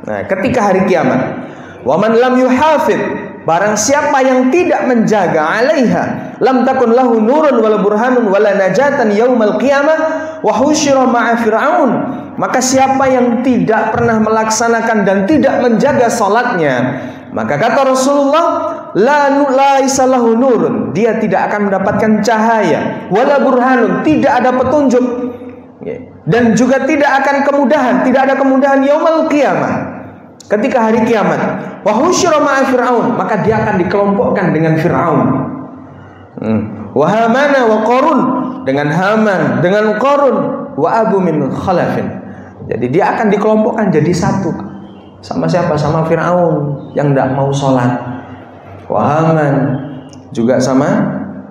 Nah, ketika hari kiamat. Wa man lam yuhafid, barang siapa yang tidak menjaga 'alaiha, lam takun lahu nurun wala burhanun wala najatan yaumul qiyamah wa husyira ma'a fir'aun. Maka siapa yang tidak pernah melaksanakan dan tidak menjaga salatnya, maka kata Rasulullah, la isalahu nurun, dia tidak akan mendapatkan cahaya, wala burhanun, tidak ada petunjuk, dan juga tidak akan kemudahan, tidak ada kemudahan yaumul qiyamah, ketika hari kiamat. Wa husyira ma'a fir'aun, maka dia akan dikelompokkan dengan Fir'aun. Wa Hamana wa Qarun, dengan Haman, dengan Qarun, wa Abu min Khalafin. Jadi dia akan dikelompokkan jadi satu. Sama siapa? Sama Fir'aun yang tidak mau sholat. Wa Haman, juga sama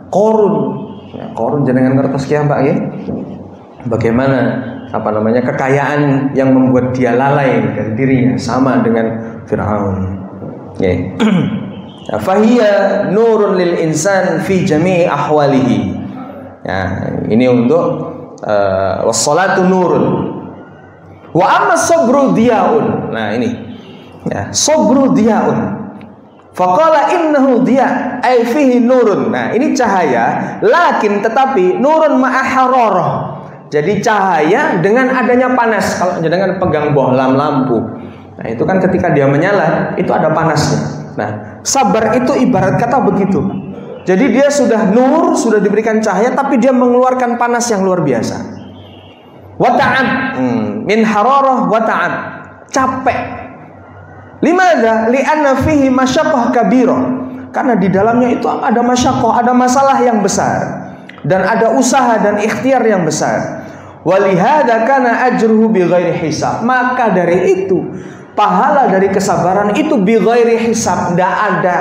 Qarun. Ya, Qarun jenengan ngertos kiam Pak ya? Bagaimana kekayaan yang membuat dia lalai dari dirinya, sama dengan Fir'aun. Ya. Fahiya nurun lil insan fi jami'i ahwalihi. Ya, ini untuk wassalatu nurun. Wa amma sabru diyaun. Nah ini ya, sabru diyaun. Faqala innahu diya ay fihi nurun. Nah ini cahaya, lakin tetapi nurun ma'a hararah. Jadi cahaya dengan adanya panas. Kalau jangan pegang bohlam lampu, nah itu kan ketika dia menyala itu ada panasnya. Nah sabar itu ibarat kata begitu. Jadi dia sudah nur, sudah diberikan cahaya, tapi dia mengeluarkan panas yang luar biasa. Wata'ab, min hararah wata'ab, capek. Limadha? Li'anna fihi masyaqqah kabirah. Karena di dalamnya itu ada masyaqqah, ada masalah yang besar, dan ada usaha dan ikhtiar yang besar. Walihada kana ajruhu bighairi hisab. Maka dari itu pahala dari kesabaran itu bighairi hisab, tidak ada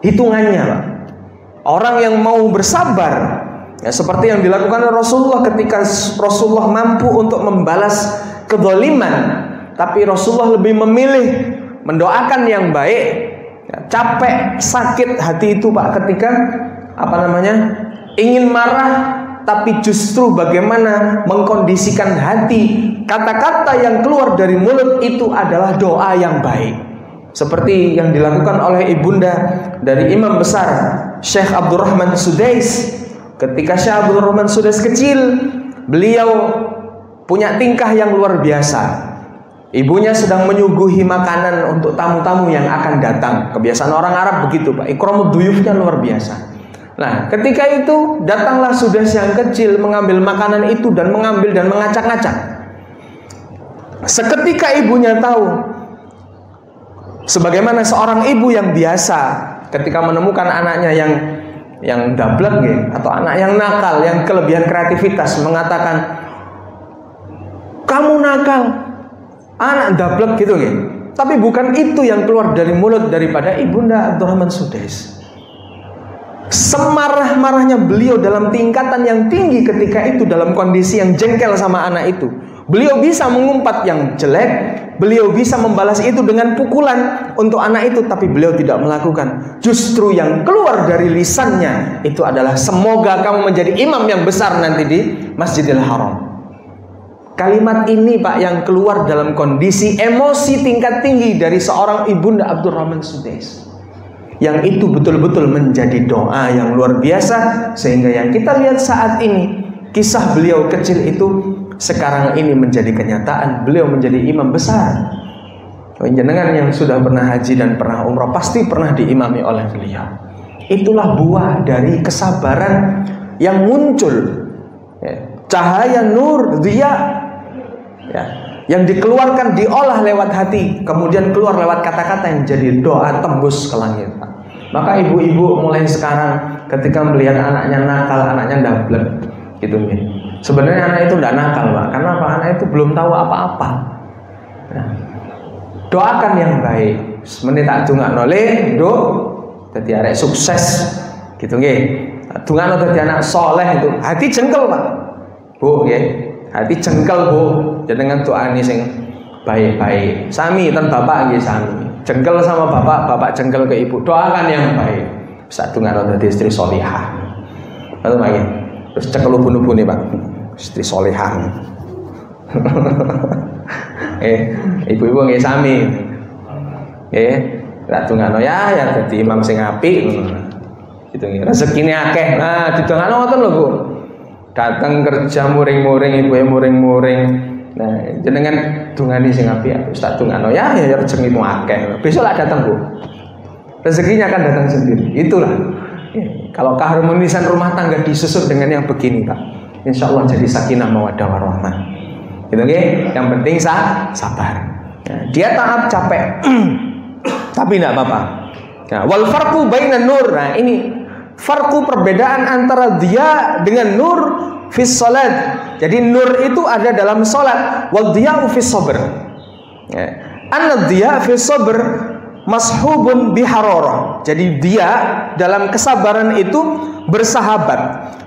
hitungannya, Pak. Orang yang mau bersabar, ya, seperti yang dilakukan Rasulullah ketika Rasulullah mampu untuk membalas kezaliman, tapi Rasulullah lebih memilih mendoakan yang baik. Ya, capek, sakit hati itu Pak ketika ingin marah, tapi justru bagaimana mengkondisikan hati. Kata-kata yang keluar dari mulut itu adalah doa yang baik, seperti yang dilakukan oleh ibunda dari imam besar Syekh Abdurrahman Sudais. Ketika Syekh Abdurrahman Sudais kecil, beliau punya tingkah yang luar biasa. Ibunya sedang menyuguhi makanan untuk tamu-tamu yang akan datang. Kebiasaan orang Arab begitu Pak, ikramud duyufnya luar biasa. Nah ketika itu datanglah Sudais yang kecil mengambil makanan itu dan mengambil dan mengacak-ngacak. Seketika ibunya tahu, sebagaimana seorang ibu yang biasa ketika menemukan anaknya yang dablek atau anak yang nakal, yang kelebihan kreativitas, mengatakan, kamu nakal, anak dablek gitu Tapi bukan itu yang keluar dari mulut daripada ibunda Abdurrahman Sudais. Semarah-marahnya beliau dalam tingkatan yang tinggi ketika itu, dalam kondisi yang jengkel sama anak itu. Beliau bisa mengumpat yang jelek, beliau bisa membalas itu dengan pukulan untuk anak itu, tapi beliau tidak melakukan. Justru yang keluar dari lisannya itu adalah, semoga kamu menjadi imam yang besar nanti di Masjidil Haram. Kalimat ini Pak yang keluar dalam kondisi emosi tingkat tinggi dari seorang ibunda Abdurrahman Sudais, yang itu betul-betul menjadi doa yang luar biasa. Sehingga yang kita lihat saat ini, kisah beliau kecil itu sekarang ini menjadi kenyataan. Beliau menjadi imam besar. Jenengan yang sudah pernah haji dan pernah umrah pasti pernah diimami oleh beliau. itulah buah dari kesabaran yang muncul. Cahaya nur, dia yang dikeluarkan, diolah lewat hati, kemudian keluar lewat kata-kata yang jadi doa tembus ke langit. Maka ibu-ibu mulai sekarang ketika melihat anaknya nakal, anaknya ndablek gitu nih. Sebenarnya anak itu tidak nakal, Pak. Karena apa? Anak itu belum tahu apa-apa. Doakan yang baik. Menit tak dongakno le, Nduk, dadi arek sukses gitu nggih. Dongakno dadi anak soleh itu. Hati jengkel, Pak. Bu nggih. Hati jengkel, Bu. Jenengan doani sing baik-baik. Sami ten bapak nggih sami. Jengkel sama bapak, bapak jengkel ke ibu. Doakan yang baik. Bisa dongakno dadi istri solihah. Lalu nggih. Terus cekel ubun-ubune, Pak. Istri solihah. Ibu-ibu nggih sami. Lah dongakno ya dadi imam sing apik. Gitu nggih. Rezekine akeh. Nah, didongakno ngoten lho, Bu. Datang kerja muring-muring, ibu muring-muring. Nah, jenengan dongani sing apik, Ustaz dongakno ya rezekimu akeh. Besok lah datang, Bu. Rezekinya akan datang sendiri. Itulah. Kalau keharmonisan rumah tangga disusun dengan yang begini, Pak. Insya Allah jadi sakinah mawaddah warahmah. Gitu nggih. Yang penting sabar. Dia taat capek. Tapi tidak apa-apa. Nah, wal farqu bainan nur. Nah, ini farqu perbedaan antara dia dengan nur fis salat. Jadi nur itu ada dalam salat, wal diya'u fis sabr. Anna diya fis sabr mashubun bihararah. Jadi dia dalam kesabaran itu bersahabat.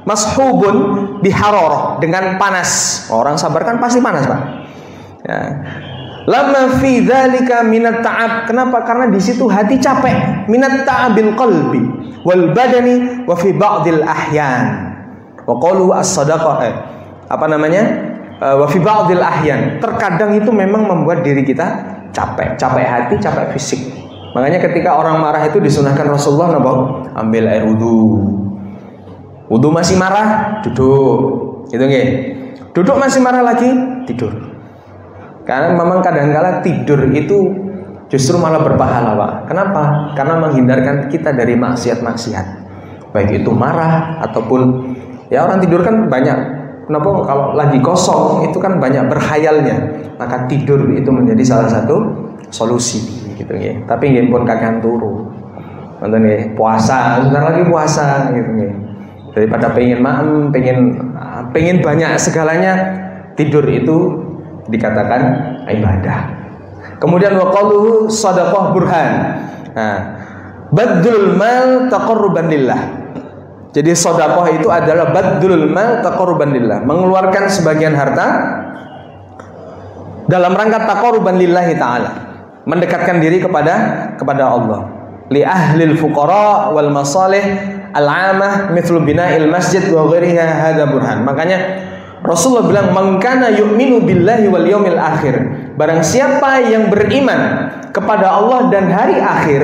Mashubun bihararah, dengan panas. Orang sabar kan pasti panas, Pak. Ya. Lama fi dzalika minat ta'ab. Kenapa? Karena di situ hati capek. Minat ta'abil qalbi wal badani wa fi ba'dil ahyan. Wa qalu as-sadaqah. Wa fi ba'dil ahyan. Terkadang itu memang membuat diri kita capek. Capek hati, capek fisik. Makanya ketika orang marah itu disunahkan Rasulullah ambil air wudu. Wudu masih marah, duduk. Gitu nggih. Duduk masih marah lagi, tidur. Karena memang kadang-kala tidur itu justru malah berpahala, Pak. Kenapa? Karena menghindarkan kita dari maksiat-maksiat. Baik itu marah ataupun ya orang tidur kan banyak. Kenapa kalau lagi kosong itu kan banyak berkhayalnya. Maka tidur itu menjadi salah satu solusi gitu nggih. Tapi nggih pun kakean turu. Wonten nggih, puasa, sebentar lagi puasa gitu nggih. Daripada pengen banyak segalanya, tidur itu dikatakan ibadah. Kemudian waqaluhu shadaqah burhan. Nah, badlul mal taqarruban lillah. Jadi sedekah itu adalah badlul mal taqarruban lillah, mengeluarkan sebagian harta dalam rangka taqarruban lillahi taala, mendekatkan diri kepada Allah. Li ahlil fuqara wal masalih al-amah mithlu bina'il masjid wa ghairiha hadza burhan. Makanya Rasulullah bilang, "Man kana yu'minu billahi wal yaumil akhir." Barang siapa yang beriman kepada Allah dan hari akhir,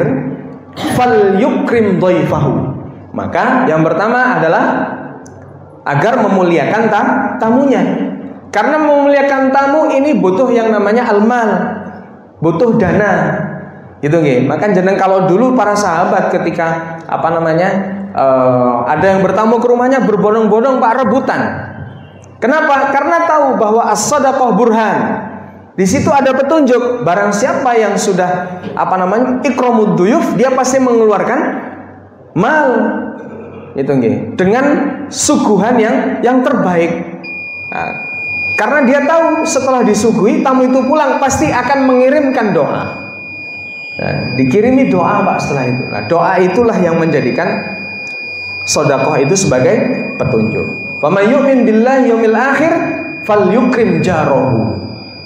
fal yukrim dhaifahu. Maka yang pertama adalah agar memuliakan tamunya. Karena memuliakan tamu ini butuh yang namanya almal, butuh dana. Gitu nggih. Maka jeneng kalau dulu para sahabat ketika ada yang bertamu ke rumahnya berbondong-bondong Pak rebutan. Kenapa? Karena tahu bahwa as-shadaqah burhan. Di situ ada petunjuk. Barang siapa yang sudah ikramud duyuf, dia pasti mengeluarkan mal. Itu nggih. Dengan suguhan yang terbaik. Nah, karena dia tahu setelah disuguhi tamu itu pulang pasti akan mengirimkan doa. Nah, dikirimi doa Pak setelah itu. Nah, doa itulah yang menjadikan sedekah itu sebagai petunjuk. Faman yu'min billahi yaumil akhir falyukrim jarahu.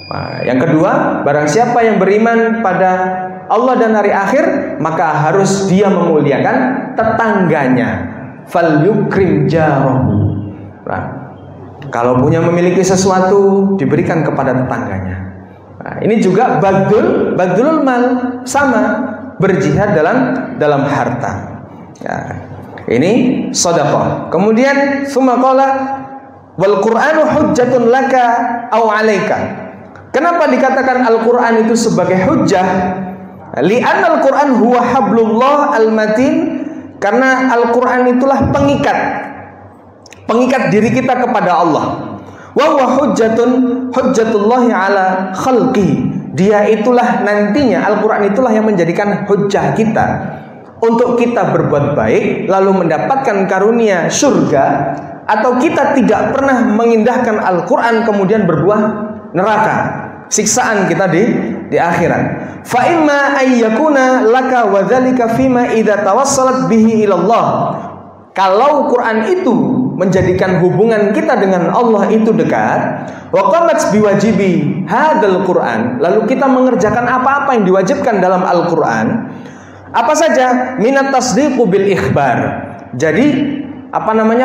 Nah, yang kedua, barang siapa yang beriman pada Allah dan hari akhir, maka harus dia memuliakan tetangganya. Falyukrim jarahu. Nah, kalau punya memiliki sesuatu diberikan kepada tetangganya. Nah, ini juga badlul mal, sama berjihad dalam harta. Ya. Ini sedekah. Kemudian summa qala wal Qur'anu hujjatun laka aw 'alaika. Kenapa dikatakan Al-Qur'an itu sebagai hujjah? Li'anna al-Qur'an huwa hablullah al-matin Karena Al-Quran itulah pengikat diri kita kepada Allah. Wa huwa hujjatullahi ala khalqi. Dia itulah nantinya, Al-Quran itulah yang menjadikan hujjah kita untuk kita berbuat baik lalu mendapatkan karunia surga, atau kita tidak pernah mengindahkan Al-Quran kemudian berbuah neraka, siksaan kita di akhirat. Fa imma ayyakuna laka wa dzalika fima idza tawassalat bihi ilallah. Kalau Quran itu menjadikan hubungan kita dengan Allah itu dekat, wa qamat biwajibi hadzal Quran, lalu kita mengerjakan apa-apa yang diwajibkan dalam Al-Quran, apa saja, minat tasdiqu bil ikhbar. Jadi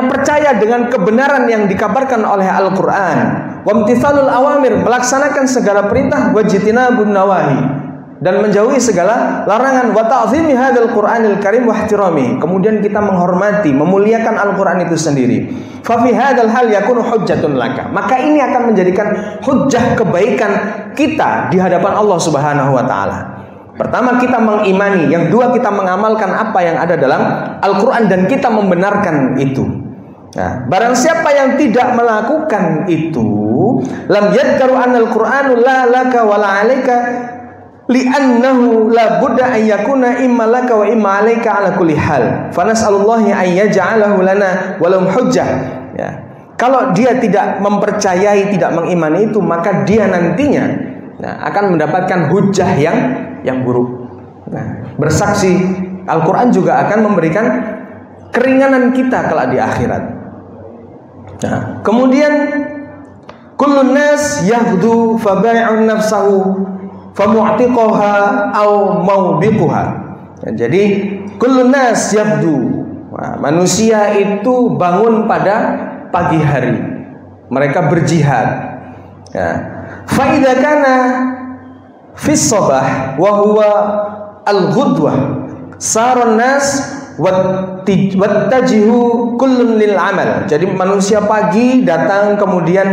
percaya dengan kebenaran yang dikabarkan oleh Al-Quran, wa imtithalul awamir, melaksanakan segala perintah, wa jitinabun nawahi, dan menjauhi segala larangan, wa ta'zimi hadzal Qur'anil karim wa ihtirami, kemudian kita menghormati, memuliakan Al-Quran itu sendiri. Fa fi hadzal hal yakunu hujjatun laka, maka ini akan menjadikan hujjah kebaikan kita di hadapan Allah Subhanahu wa taala. Pertama, kita mengimani. Yang dua, kita mengamalkan apa yang ada dalam Al-Quran dan kita membenarkan itu. Nah, barang siapa yang tidak melakukan itu, lam yadkaru anal Qur'anu la laka wa la alaika, li'annahu la budda an yakuna imma laka wa imma alaika ala kulli hal. Fa nas'alullahi an yaj'alahu lana wa lahum hujjah. Ya. Kalau dia tidak mempercayai, tidak mengimani itu, maka dia nantinya akan mendapatkan hujjah yang buruk. Nah, bersaksi Al-Quran juga akan memberikan keringanan kita kelak di akhirat. Nah, kemudian kullun nas yahdu fa bai'un nafsahu fa mu'tiqaha aw mawbiquha. Jadi kullun nas yahdu, manusia itu bangun pada pagi hari, mereka berjihad. Fa idza kana fis sabah wa huwa al-ghudwah saron nas wattajihu kullun lil amal. Jadi manusia pagi datang kemudian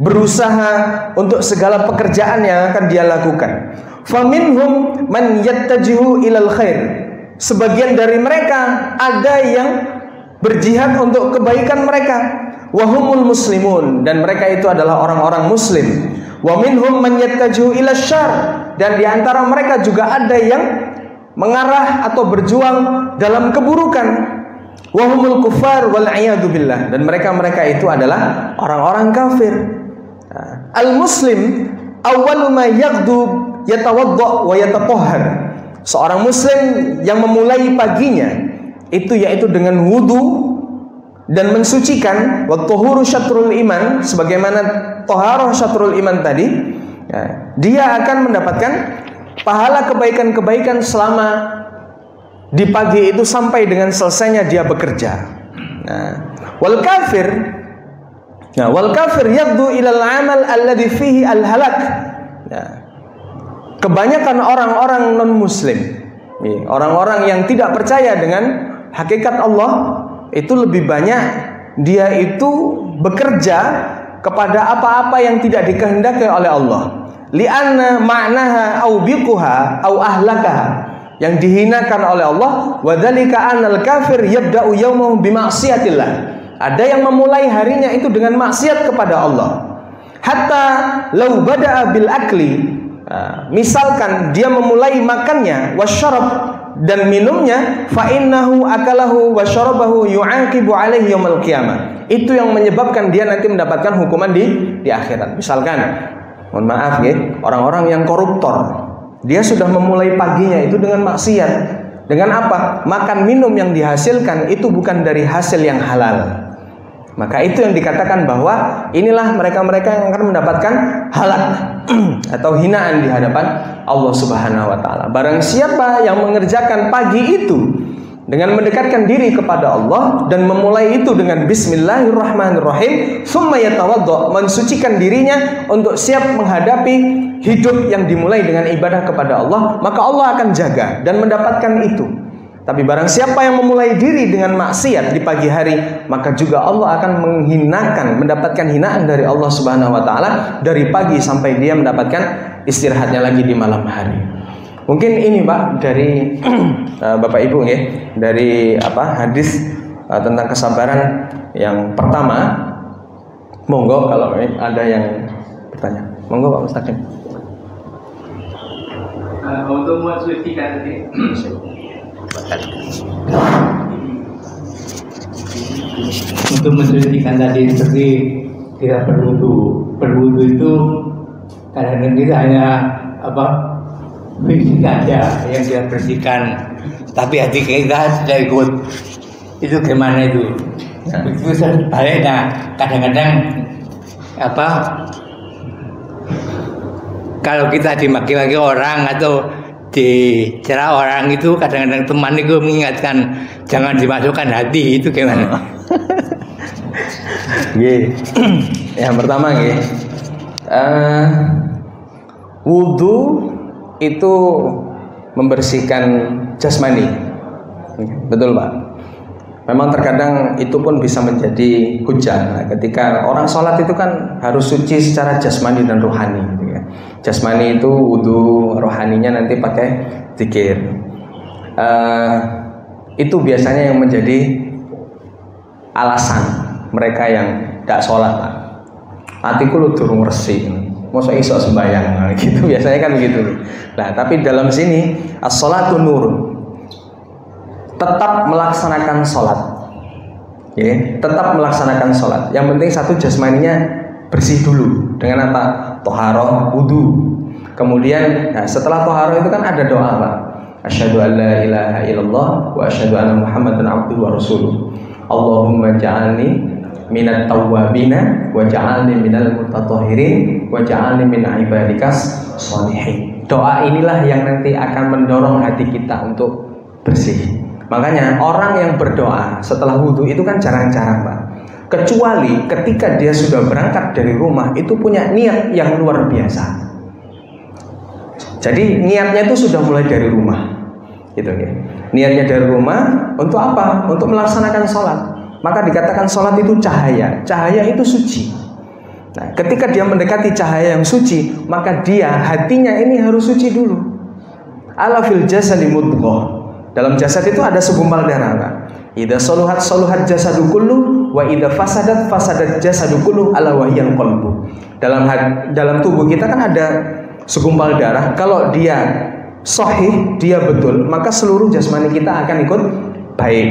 berusaha untuk segala pekerjaan yang akan dia lakukan. Faminhum man yattajihu ilal khair. Sebagian dari mereka ada yang berjihad untuk kebaikan mereka. Wahumul muslimun, dan mereka itu adalah orang-orang muslim. Wa minhum man yattajihu ila syarr, dan di antara mereka juga ada yang mengarah atau berjuang dalam keburukan. Wa humul kuffar wal a'yadu billah, dan mereka itu adalah orang-orang kafir. Al muslim awwalu ma yaghdu yatawadda wa yatatahhar. Seorang muslim yang memulai paginya itu yaitu dengan wudu dan mensucikan. Wa tuhuru syatrul iman, sebagaimana taharah syatrul iman tadi, dia akan mendapatkan pahala kebaikan-kebaikan selama di pagi itu sampai dengan selesainya dia bekerja. Wal kafir yabdu ilal amal alladhi fihi al halak. Kebanyakan orang-orang non muslim, orang-orang yang tidak percaya dengan hakikat Allah, itu lebih banyak dia itu bekerja kepada apa-apa yang tidak dikehendaki oleh Allah. Li'anna ma'naha au biquha au ahlakaha, yang dihinakan oleh Allah. Wa dzalika annal kafir yabda'u yawmahu bima'siyatillah. Ada yang memulai harinya itu dengan maksiat kepada Allah. Hatta law bada'a bil akli, misalkan dia memulai makannya, wasyarab, dan minumnya, fa innahu akalahu wa syarabahu yu'aqibu alaihi yaumil qiyamah. Itu yang menyebabkan dia nanti mendapatkan hukuman di akhirat. Misalkan, mohon maaf ya, orang-orang yang koruptor, dia sudah memulai paginya itu dengan maksiat. Dengan apa? Makan minum yang dihasilkan itu bukan dari hasil yang halal. Maka itu yang dikatakan bahwa inilah mereka-mereka yang akan mendapatkan halak atau hinaan di hadapan Allah Subhanahu wa taala. Barang siapa yang mengerjakan pagi itu dengan mendekatkan diri kepada Allah dan memulai itu dengan bismillahirrahmanirrahim, summa yatawadda, mensucikan dirinya untuk siap menghadapi hidup yang dimulai dengan ibadah kepada Allah, maka Allah akan jaga dan mendapatkan itu. Tapi barang siapa yang memulai diri dengan maksiat di pagi hari, maka juga Allah akan menghinakan, mendapatkan hinaan dari Allah Subhanahu wa taala dari pagi sampai dia mendapatkan istirahatnya lagi di malam hari. Mungkin ini Pak dari Bapak Ibu ya, dari hadis tentang kesabaran yang pertama. Monggo kalau ada yang bertanya. Monggo Pak Mustaqim. Untuk mensucikan tadi. Untuk mensucikan tadi seperti kita berwudu itu kadang-kadang kita hanya fisik aja yang dia bersihkan, tapi hati kita sudah ikut. Itu gimana itu? Itu sebaliknya kadang-kadang kalau kita dimaki-maki orang atau dicerah orang itu kadang-kadang teman itu mengingatkan jangan dimasukkan hati, itu gimana? Yang pertama wudu itu membersihkan jasmani, betul Pak. Memang terkadang itu pun bisa menjadi hujah. Nah, ketika orang sholat itu kan harus suci secara jasmani dan rohani, gitu ya. Jasmani itu wudu, rohaninya nanti pakai zikir. Itu biasanya yang menjadi alasan mereka yang tidak sholat. Hatiku lu durung resik, masa iso sembahyang, gitu biasanya kan gitu. Nah, tapi dalam sini as-sholatu nurun, tetap melaksanakan sholat, tetap melaksanakan sholat. Yang penting satu, jasmaninya bersih dulu dengan apa? Toharoh, wudu. Kemudian setelah toharoh itu kan ada doa Pak. Asyhadu an la ilaha illallah wa asyhadu anna Muhammadan abduhu wa rasuluh. Allahumma ja'alni minat tawwabina wa ja'alni minal mutatahhirin wa ja'alni min ibadikas sholihin. Doa inilah yang nanti akan mendorong hati kita untuk bersih. Makanya orang yang berdoa setelah wudhu itu kan jarang-jarang Pak. Kecuali ketika dia sudah berangkat dari rumah itu punya niat yang luar biasa. Jadi niatnya itu sudah mulai dari rumah, gitu ya. Niatnya dari rumah untuk apa? Untuk melaksanakan sholat. Maka dikatakan sholat itu cahaya. Cahaya itu suci. Nah, ketika dia mendekati cahaya yang suci, maka dia hatinya ini harus suci dulu. Ala fil jasadi mudghah. Dalam jasad itu ada segumpal darah Pak. Idza saluhat jasadu kullu wa idza fasadat jasadu kullu ala wahyal qalbu. Dalam tubuh kita kan ada segumpal darah. Kalau dia sahih, dia betul, maka seluruh jasmani kita akan ikut baik.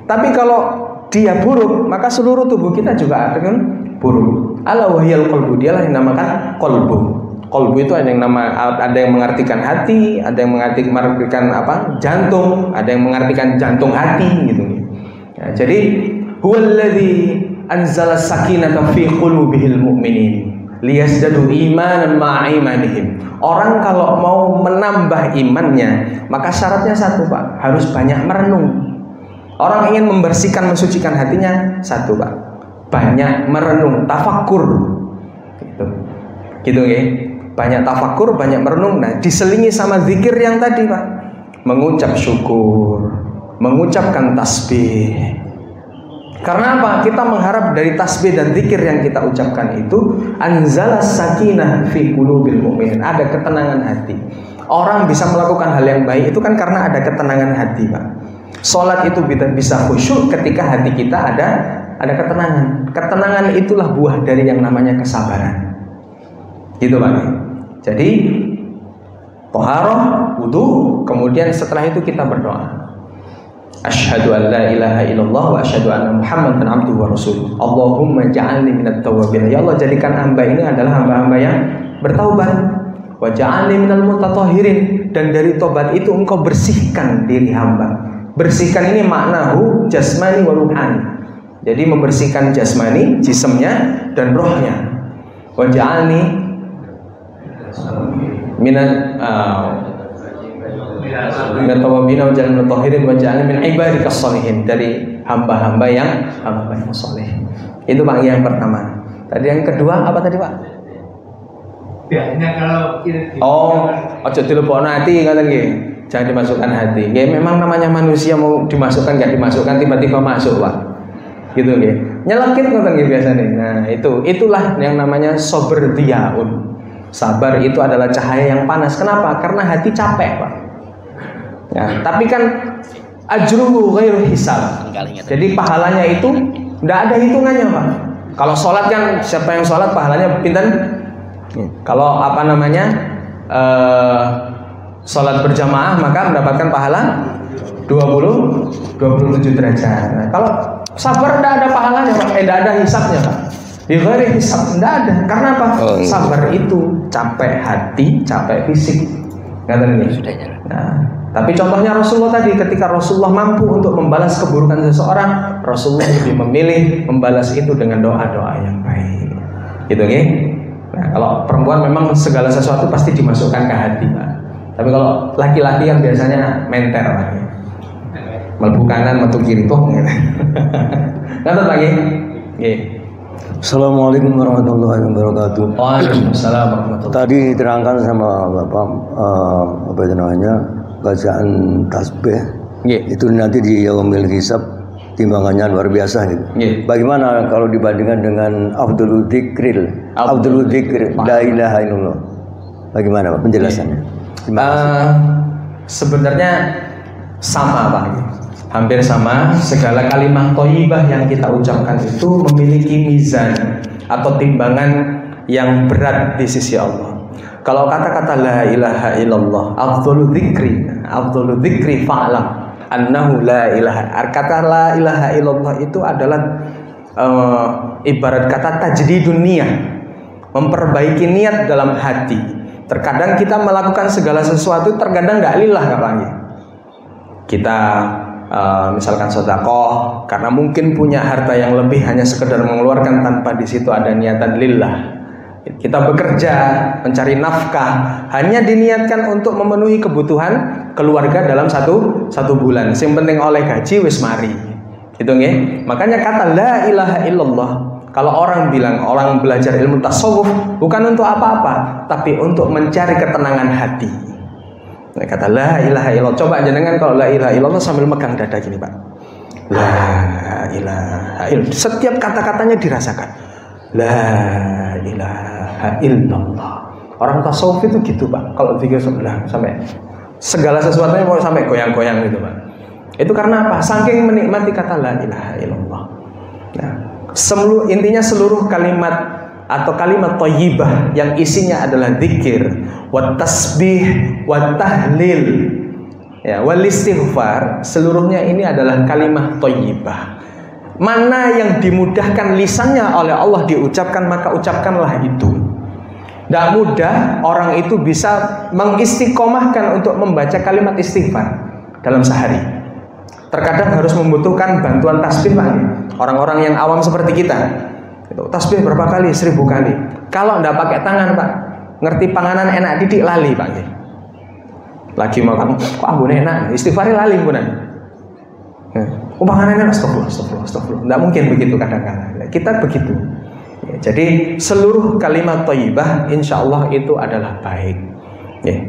Tapi kalau dia buruk, maka seluruh tubuh kita juga akan buruk. Ala wahyal qalbu, dialah yang dinamakan qalbu. Qalbu itu ada yang mengartikan hati, ada yang mengartikan jantung, ada yang mengartikan jantung hati, gitu. Ya, jadi huwallazi anzala sakinata fi qulubihil mu'minin liyazdadu imanan ma'a imanihim. Orang kalau mau menambah imannya, maka syaratnya satu Pak, harus banyak merenung. Orang ingin membersihkan, mensucikan hatinya, satu Pak, banyak merenung, tafakkur, gitu ya. Banyak tafakur, banyak merenung. Nah, diselingi sama zikir yang tadi Pak, mengucap syukur, mengucapkan tasbih. Karena apa? Kita mengharap dari tasbih dan zikir yang kita ucapkan itu anzala sakinah fi qulubil mu'minin, ada ketenangan hati. Orang bisa melakukan hal yang baik itu kan karena ada ketenangan hati Pak. Sholat itu bisa khusyuk ketika hati kita ada ketenangan. Ketenangan itulah buah dari yang namanya kesabaran. Gitu Pak. Jadi toharoh, wudu, kemudian setelah itu kita berdoa. Asyhadu an la ilaha illallah wa asyhadu anna Muhammadan abduhu wa rasuluh. Allahumma ja'alni minat tawwabin. Ya Allah, jadikan hamba ini adalah hamba-hamba yang bertaubat. Wa ja'alni minal mutatahhirin, dan dari tobat itu engkau bersihkan diri hamba. Bersihkan ini maknahu jasmani wa ruhani. Jadi membersihkan jasmani, jisemnya dan rohnya. Wa ja'alni minat tawabina wa jalal mutahhirin wa ja'alni min ibadikas sholihin, dari hamba-hamba yang soleh. Itu Pak yang pertama. Tadi yang kedua apa tadi Pak? Biasanya kalau ojo dilebokno hati ngoten nggih. Jangan dimasukkan hati. Ya memang namanya manusia, mau dimasukkan enggak dimasukkan tiba-tiba masuk Pak. Gitu nggih. Nyelekit ngoten nggih biasanya. Nah, itulah yang namanya sober diaun. Sabar itu adalah cahaya yang panas. Kenapa? Karena hati capek, Pak. Ya, tapi kan ajruhu ghairu hisab. Jadi pahalanya itu tidak ada hitungannya, Pak. Kalau sholat kan siapa yang sholat pahalanya pinten? Kalau apa namanya sholat berjamaah maka mendapatkan pahala 27 derajat. Nah, kalau sabar tidak ada pahalanya, Pak. Tidak ada hisabnya, Pak. Di ghairi hisab tidak ada. Karena apa? Sabar itu capek hati, capek fisik. Nah, tapi contohnya Rasulullah tadi, ketika Rasulullah mampu untuk membalas keburukan seseorang, Rasulullah lebih memilih membalas itu dengan doa-doa yang baik. Gitu, okay? Nah, kalau perempuan memang segala sesuatu pasti dimasukkan ke hati, Pak. Tapi kalau laki-laki yang biasanya menter, Pak. Melbu kanan, metu kiri, toh. Ngerti lagi? Nggih. Assalamualaikum warahmatullahi wabarakatuh. Waalaikumsalam warahmatullahi. Tadi diterangkan sama Bapak apa itu namanya, bacaan tasbih. Itu nanti di yaumil hisab timbangannya luar biasa gitu. Bagaimana kalau dibandingkan dengan Afdhalul Dzikr la ilaha illallah? Bagaimana Pak penjelasannya? Sebenarnya sama, Pak. Hampir sama. Segala kalimat thayyibah yang kita ucapkan itu memiliki mizan atau timbangan yang berat di sisi Allah. Kalau kata-kata la ilaha illallah, afdhalul dzikri fa'lam annahu la ilaha. Kata la ilaha illallah itu adalah ibarat kata tajdidun niyah, memperbaiki niat dalam hati. Terkadang kita melakukan segala sesuatu terkadang nggak lillah, katanya. Kita misalkan sedekah karena mungkin punya harta yang lebih, hanya sekedar mengeluarkan tanpa di situ ada niatan lillah. Kita bekerja mencari nafkah hanya diniatkan untuk memenuhi kebutuhan keluarga dalam satu bulan. Yang penting oleh gaji wis mari. Gitu nggih. Makanya kata la ilaha illallah, kalau orang bilang orang belajar ilmu tasawuf bukan untuk apa-apa, tapi untuk mencari ketenangan hati. Nah, kata la ilaha illallah. Coba jenengan kalau la ilaha illallah sambil megang dada gini, Pak. La ilaha illallah. Setiap kata-katanya dirasakan. La ilaha illallah. Orang tasawuf itu gitu, Pak. Kalau zikir sebelah sampai segala sesuatunya mau sampai goyang-goyang gitu, Pak. Itu karena apa? Saking menikmati kata la ilaha illallah. Nah, intinya seluruh kalimat atau kalimat thayyibah yang isinya adalah zikir, wa tasbih, wa tahlil, ya, wal istighfar, seluruhnya ini adalah kalimat thayyibah. Mana yang dimudahkan lisannya oleh Allah diucapkan, maka ucapkanlah itu. Tidak mudah orang itu bisa mengistiqomahkan untuk membaca kalimat istighfar dalam sehari. Terkadang harus membutuhkan bantuan tasbih, Pak. Orang-orang yang awam seperti kita, tasbih berapa kali? 1000 kali. Kalau tidak pakai tangan, Pak, ngerti panganan enak didik lali, Pak. Lagi makan, kok ambune enak, istighfar lali punan. Panganan enak, astagfirullah. Tidak mungkin begitu kadang-kadang. Kita begitu. Ya, jadi seluruh kalimat thayyibah insya Allah itu adalah baik. Ya.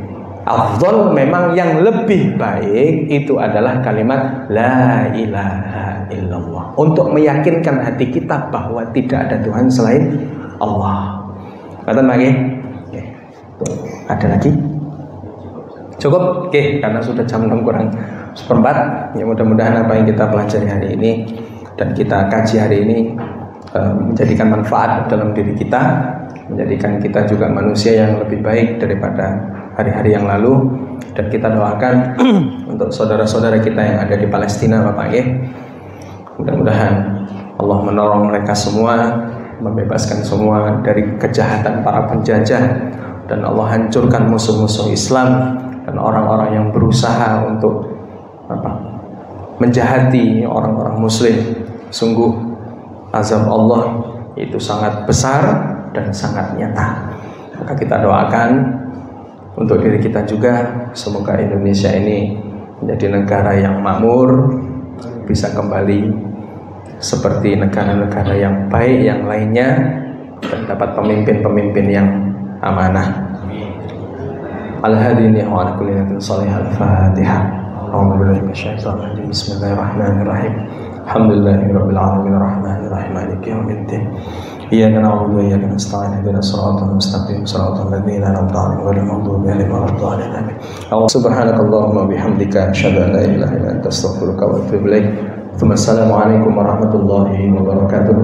Afdhal memang yang lebih baik itu adalah kalimat la ilaha illallah, untuk meyakinkan hati kita bahwa tidak ada Tuhan selain Allah. Kata lagi? Ada lagi? Cukup? Oke, karena sudah jam 6 kurang seperempat. Ya, mudah-mudahan apa yang kita pelajari hari ini dan kita kaji hari ini menjadikan manfaat dalam diri kita, menjadikan kita juga manusia yang lebih baik daripada hari-hari yang lalu. Dan kita doakan untuk saudara-saudara kita yang ada di Palestina, Bapak ya. Mudah-mudahan Allah menolong mereka semua, membebaskan semua dari kejahatan para penjajah, dan Allah hancurkan musuh-musuh Islam dan orang-orang yang berusaha untuk menjahati orang-orang muslim. Sungguh azab Allah itu sangat besar dan sangat nyata. Maka kita doakan untuk diri kita juga, semoga Indonesia ini menjadi negara yang makmur, bisa kembali seperti negara-negara yang baik yang lainnya, dan dapat pemimpin-pemimpin yang amanah. Al-hadini wa ala kulli niyatin shalihah. Al-Fatihah. Bismillahirrahmanirrahim. Alhamdulillahirabbil alamin arrahmanirrahim maliki yaumiddin. إياك نعبد وإياك نستعين اهدنا الصراط المستقيم صراط الذين أنعمت عليهم غير المغضوب عليهم ولا الضالين آمين. سبحانك اللهم وبحمدك أشهد أن لا إله إلا أنت أستغفرك وأتوب إليك. ثم السلام عليكم ورحمة الله وبركاته.